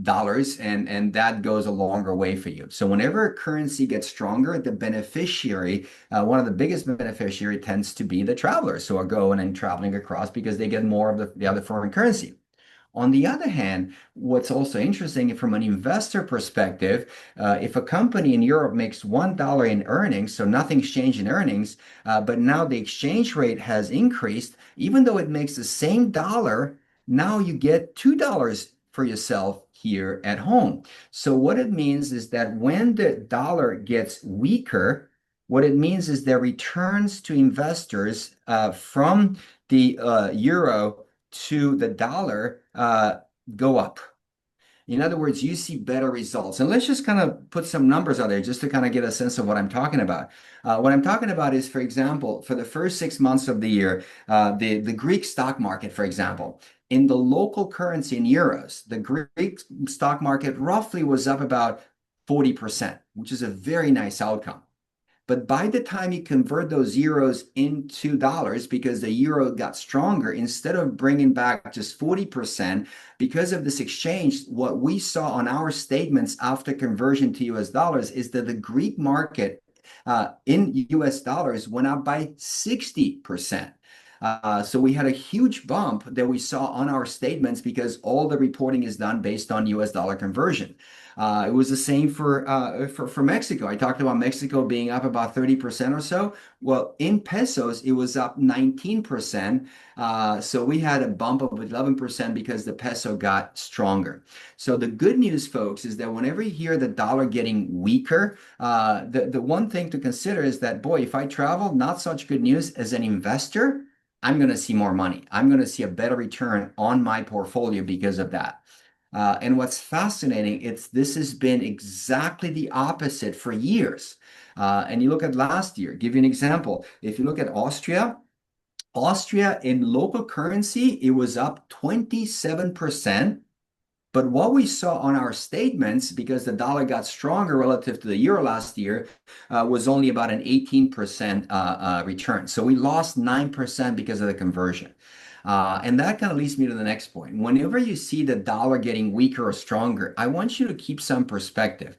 dollars, and that goes a longer way for you. So whenever a currency gets stronger, the beneficiary, one of the biggest beneficiary tends to be the travelers who are going and traveling across because they get more of the other foreign currency. On the other hand, what's also interesting from an investor perspective, if a company in Europe makes $1 in earnings, so nothing's changed in earnings, but now the exchange rate has increased, even though it makes the same dollar, now you get $2 for yourself here at home. So what it means is that when the dollar gets weaker, What it means is their returns to investors from the euro to the dollar go up. In other words, you see better results. And let's just kind of put some numbers out there just to kind of get a sense of what I'm talking about. What I'm talking about is, for example, for the first 6 months of the year, the Greek stock market, for example, in the local currency in euros, the Greek stock market roughly was up about 40%, which is a very nice outcome. But by the time you convert those euros into dollars, because the euro got stronger, instead of bringing back just 40%, because of this exchange, what we saw on our statements after conversion to US dollars is that the Greek market in US dollars went up by 60%. So we had a huge bump that we saw on our statements because all the reporting is done based on US dollar conversion. It was the same for Mexico. I talked about Mexico being up about 30% or so. Well, in pesos, it was up 19%. So we had a bump of 11% because the peso got stronger. So the good news, folks, is that whenever you hear the dollar getting weaker, the one thing to consider is that, boy, if I travel, not such good news as an investor. I'm going to see more money. I'm going to see a better return on my portfolio because of that. And what's fascinating, this has been exactly the opposite for years. And you look at last year, give you an example. If you look at Austria in local currency, it was up 27%. But what we saw on our statements, because the dollar got stronger relative to the euro last year, was only about an 18% return. So we lost 9% because of the conversion. And that kind of leads me to the next point. Whenever you see the dollar getting weaker or stronger, I want you to keep some perspective.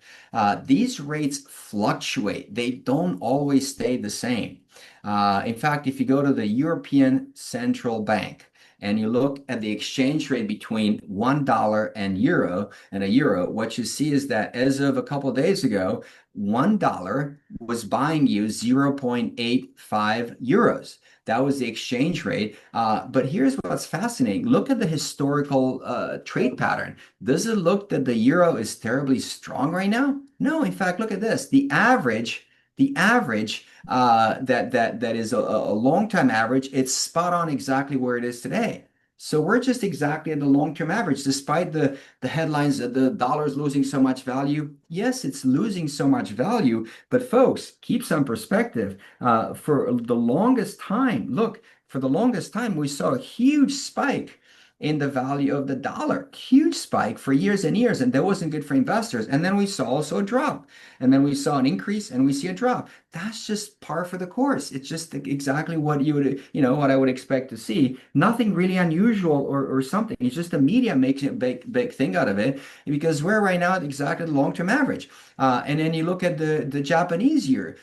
These rates fluctuate. They don't always stay the same. In fact, if you go to the European Central Bank, and you look at the exchange rate between $1 and a euro, what you see is that as of a couple of days ago, $1 was buying you 0.85 euros. That was the exchange rate. But here's what's fascinating. Look at the historical trade pattern. Does it look that the euro is terribly strong right now? No, in fact, look at this. The average that is a long-term average, it's spot on exactly where it is today. So we're just exactly at the long-term average, despite the headlines that the dollar's losing so much value. Yes, it's losing so much value, but folks, keep some perspective. For the longest time, we saw a huge spike in the value of the dollar, huge spike for years and years, and that wasn't good for investors. And then we saw also a drop, and then we saw an increase, and we see a drop. That's just par for the course. It's just exactly what what I would expect to see. Nothing really unusual or something. It's just the media makes a big thing out of it because we're right now at exactly the long-term average. And then you look at the Japanese yen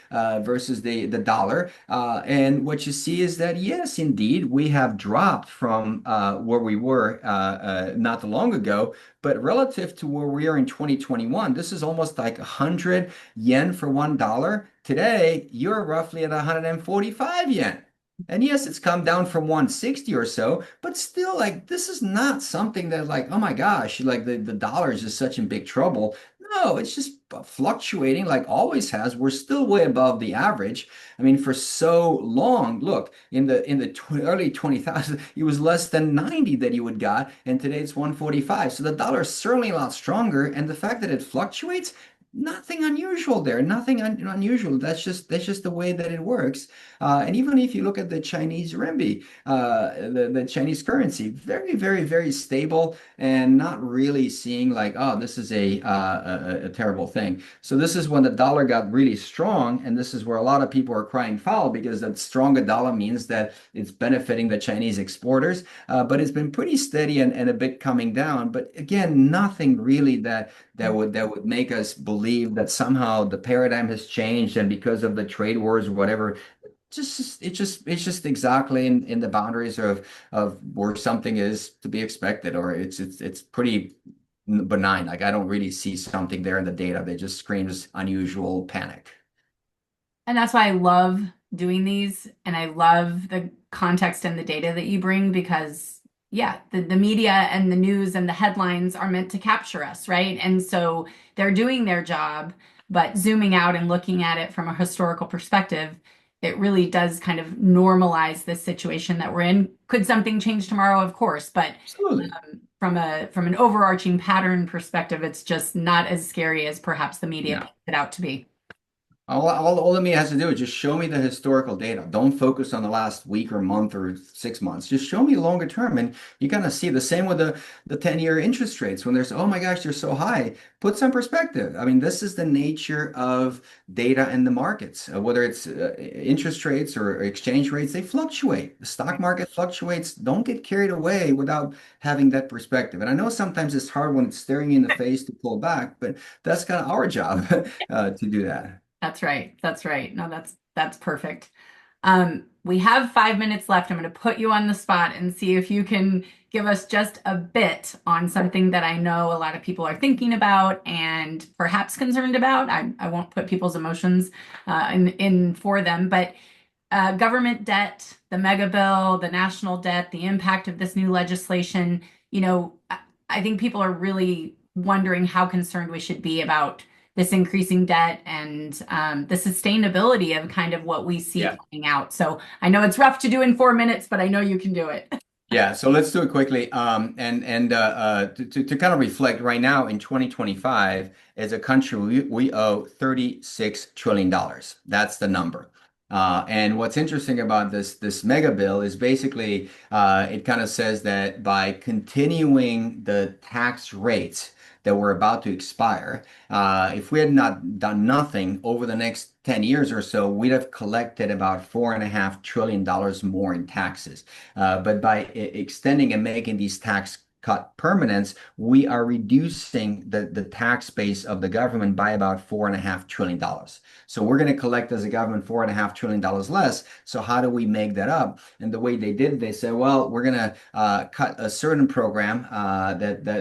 versus the dollar, and what you see is that yes, indeed, we have dropped from where we were not too long ago, but relative to where we are in 2021, this is almost like 100 yen for $1. Today, you're roughly at 145 yen. And yes, it's come down from 160 or so, but still, like, this is not something that, like, oh my gosh, like the dollar is just such in big trouble. No, it's just fluctuating like always has. We're still way above the average. I mean, for so long, look, in the early 20,000, it was less than 90 that you would got, and today it's 145. So the dollar is certainly a lot stronger, and the fact that it fluctuates, nothing unusual there, nothing unusual. That's just the way that it works. And even if you look at the Chinese renminbi, the Chinese currency, very, very, very stable, and not really seeing like, oh, this is a terrible thing. So this is when the dollar got really strong, and this is where a lot of people are crying foul because that stronger dollar means that it's benefiting the Chinese exporters. But it's been pretty steady and a bit coming down. But again, nothing really that would make us believe that somehow the paradigm has changed and because of the trade wars or whatever. It's just exactly in the boundaries of where something is to be expected, or it's pretty benign. Like I don't really see something there in the data that just screams unusual panic.
And that's why I love doing these, and I love the context and the data that you bring because, yeah, the media and the news and the headlines are meant to capture us, right? And so they're doing their job. But zooming out and looking at it from a historical perspective, it really does kind of normalize this situation that we're in. Could something change tomorrow? Of course, but
Absolutely.
from an overarching pattern perspective, it's just not as scary as perhaps the media
No.
paints it out to be.
All the media has to do is just show me the historical data. Don't focus on the last week or month or 6 months. Just show me longer term. And you kind of see the same with the 10-year interest rates when there's, oh my gosh, they're so high. Put some perspective. I mean, this is the nature of data in the markets, whether it's interest rates or exchange rates, they fluctuate. The stock market fluctuates. Don't get carried away without having that perspective. And I know sometimes it's hard when it's staring you in the face to pull back, but that's kind of our job to do that.
That's right. That's right. No, that's perfect. We have 5 minutes left. I'm going to put you on the spot and see if you can give us just a bit on something that I know a lot of people are thinking about and perhaps concerned about. I won't put people's emotions in for them, but government debt, the mega bill, the national debt, the impact of this new legislation. I think people are really wondering how concerned we should be about this increasing debt and the sustainability of kind of what we see
Yeah.
playing out. So I know it's rough to do in 4 minutes, but I know you can do it.
Yeah, so let's do it quickly. To kind of reflect right now in 2025, as a country, we owe $36 trillion. That's the number. And what's interesting about this mega bill is basically it kind of says that by continuing the tax rates that were about to expire, if we had not done nothing over the next 10 years or so, we'd have collected about $4.5 trillion more in taxes. But by extending and making these tax cut permanence, we are reducing the tax base of the government by about $4.5 trillion. So we're going to collect as a government $4.5 trillion less. So how do we make that up? And the way they did, they said, well, we're going to cut a certain program I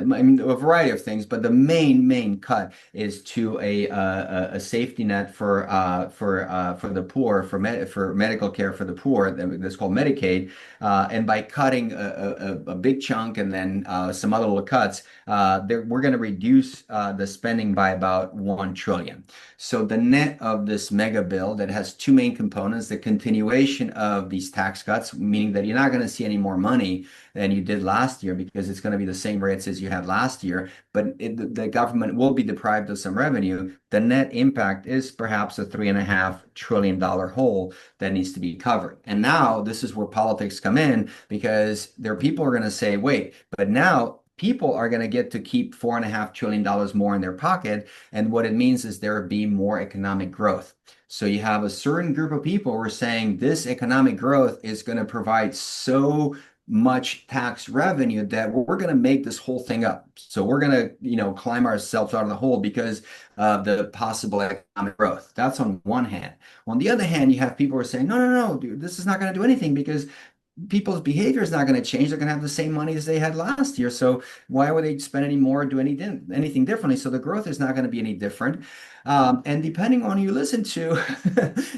mean, a variety of things, but the main cut is to a safety net for the poor, for medical care for the poor. That's called Medicaid. And by cutting a big chunk and then some other little cuts, we're going to reduce the spending by about 1 trillion. So the net of this mega bill that has two main components, the continuation of these tax cuts, meaning that you're not going to see any more money than you did last year because it's going to be the same rates as you had last year, but the government will be deprived of some revenue. The net impact is perhaps a $3.5 trillion hole that needs to be covered. And now this is where politics come in because there are people who are going to say, wait, but now people are going to get to keep $4.5 trillion more in their pocket. And what it means is there will be more economic growth. So you have a certain group of people who are saying this economic growth is going to provide so much tax revenue that we're going to make this whole thing up. So we're going to, climb ourselves out of the hole because of the possible economic growth. That's on one hand. On the other hand, you have people who are saying, no, dude, this is not going to do anything because people's behavior is not going to change. They're going to have the same money as they had last year. So why would they spend any more or do anything differently? So the growth is not going to be any different. And depending on who you listen to,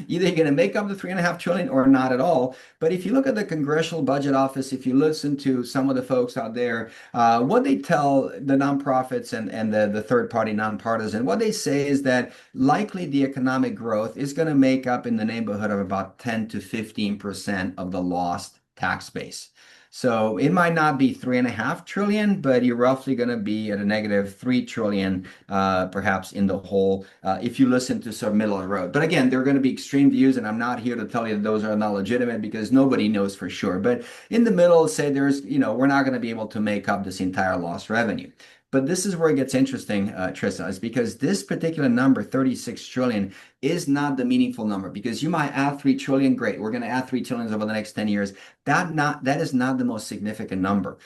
either you're going to make up the $3.5 trillion or not at all. But if you look at the Congressional Budget Office, if you listen to some of the folks out there, what they tell the nonprofits and the third-party nonpartisan, what they say is that likely the economic growth is going to make up in the neighborhood of about 10 to 15% of the lost tax base. So it might not be 3.5 trillion, but you're roughly going to be at a negative 3 trillion, perhaps in the hole, if you listen to sort of middle of the road. But again, there are going to be extreme views, and I'm not here to tell you that those are not legitimate because nobody knows for sure. But in the middle, say there's, we're not going to be able to make up this entire lost revenue. But this is where it gets interesting, Trissa, is because this particular number, 36 trillion, is not the meaningful number because you might add 3 trillion. Great. We're going to add 3 trillions over the next 10 years. That is not the most significant number.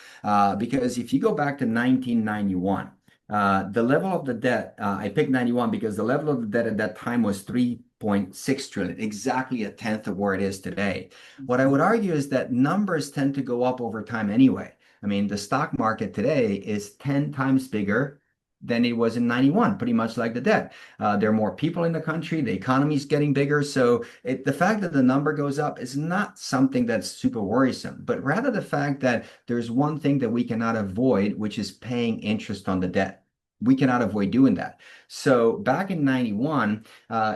Because if you go back to 1991, the level of the debt, I picked 91 because the level of the debt at that time was 3.6 trillion, exactly a tenth of where it is today. What I would argue is that numbers tend to go up over time anyway. I mean, the stock market today is 10 times bigger than it was in 91, pretty much like the debt. There are more people in the country. The economy is getting bigger. So the fact that the number goes up is not something that's super worrisome, but rather the fact that there's one thing that we cannot avoid, which is paying interest on the debt.
we cannot avoid doing that. So back in 91,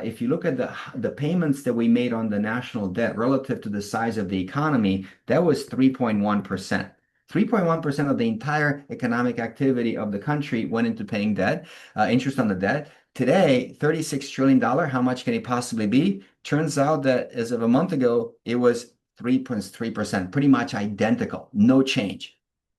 if you look at the payments that we made on the national debt relative to the size of the economy, that was 3.1%. 3.1% of the entire economic activity of the country went into paying debt, interest on the debt. Today, $36 trillion, how much can it possibly be? Turns out that as of a month ago, it was 3.3%, pretty much identical, no change.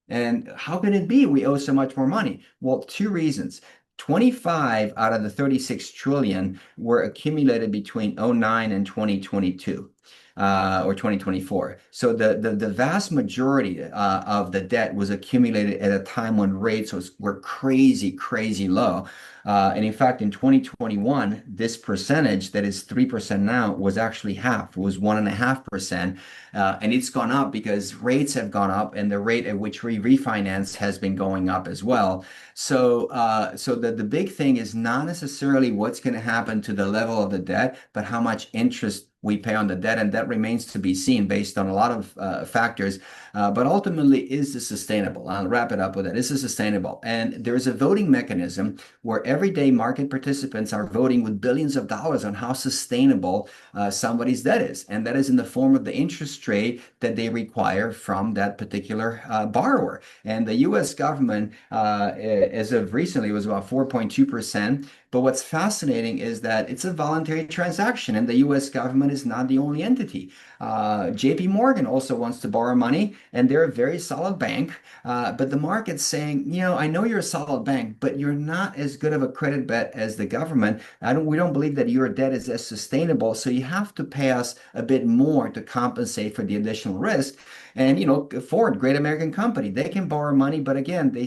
And how can it be we owe so much more money? Well, two reasons. 25 out of the 36 trillion were accumulated between '09 and 2022. Or 2024. So the vast majority of the debt was accumulated at a time when rates were crazy, crazy low. And in fact, in 2021, this percentage that is 3% now was actually half. It was 1.5%. And it's gone up because rates have gone up and the rate at which we refinance has been going up as well. So the big thing is not necessarily what's going to happen to the level of the debt, but how much interest we pay on the debt, and that remains to be seen based on a lot of factors. But ultimately, is this sustainable? I'll wrap it up with that. Is this sustainable? And there's a voting mechanism where everyday market participants are voting with billions of dollars on how sustainable somebody's debt is. And that is in the form of the interest rate that they require from that particular borrower. And the US government, as of recently, was about 4.2%. But what's fascinating is that it's a voluntary transaction, and the US government is not the only entity. JP Morgan also wants to borrow money, and they're a very solid bank. But the market's saying, I know you're a solid bank, but you're not as good of a credit bet as the government. We don't believe that your debt is as sustainable, so you have to pay us a bit more to compensate for the additional risk. And Ford, great American company, they can borrow money, but again, they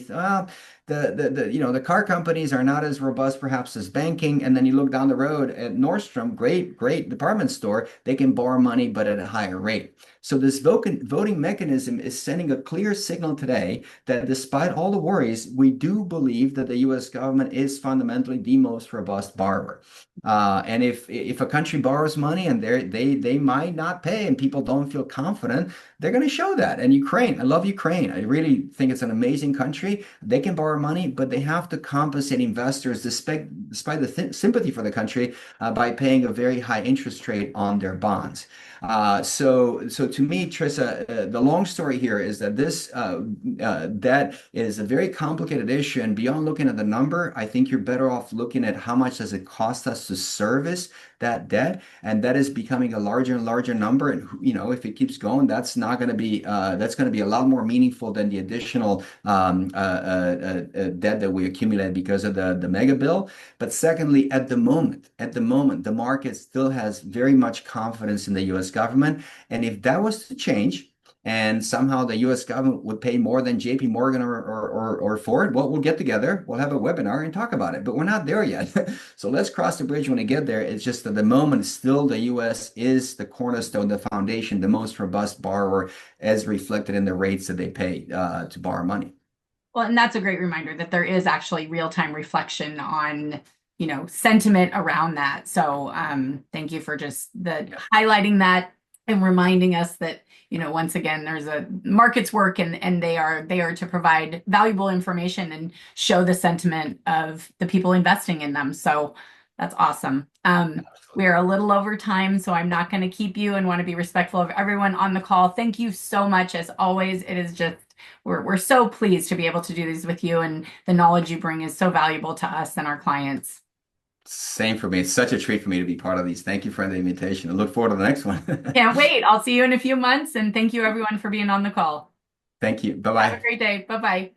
the car companies are not as robust perhaps as banking. And then you look down the road at Nordstrom, great department store, they can borrow money but at a higher rate. So this voting mechanism is sending a clear signal today that despite all the worries, we do believe that the US government is fundamentally the most robust borrower. And if a country borrows money and they might not pay and people don't feel confident, they're going to show that. And Ukraine, I love Ukraine. I really think it's an amazing country. They can borrow money, but they have to compensate investors despite the sympathy for the country by paying a very high interest rate on their bonds. So to me, Trisa, the long story here is that this debt is a very complicated issue, and beyond looking at the number, I think you're better off looking at how much does it cost us to service that debt, and that is becoming a larger and larger number. And if it keeps going, that's not going to be a lot more meaningful than the additional debt that we accumulate because of the mega bill. But secondly, at the moment, the market still has very much confidence in the U.S. government, and if that was to change, and somehow the U.S. government would pay more than JP Morgan or Ford, well, we'll get together, we'll have a webinar and talk about it. But we're not there yet. So let's cross the bridge when we get there. It's just that the moment still the U.S. is the cornerstone, the foundation, the most robust borrower as reflected in the rates that they pay to borrow money.
Well, and that's a great reminder that there is actually real-time reflection on sentiment around that. So thank you for just highlighting that and reminding us that once again there's a markets work and they are to provide valuable information and show the sentiment of the people investing in them. So that's awesome. We're a little over time, so I'm not going to keep you and want to be respectful of everyone on the call. Thank you so much. As always, it is just we're so pleased to be able to do these with you, and the knowledge you bring is so valuable to us and our clients.
Same for me. It's such a treat for me to be part of these. Thank you for the invitation. I look forward to the next one.
Can't wait. I'll see you in a few months, and thank you everyone for being on the call.
Thank you. Bye-bye.
Have a great day. Bye-bye.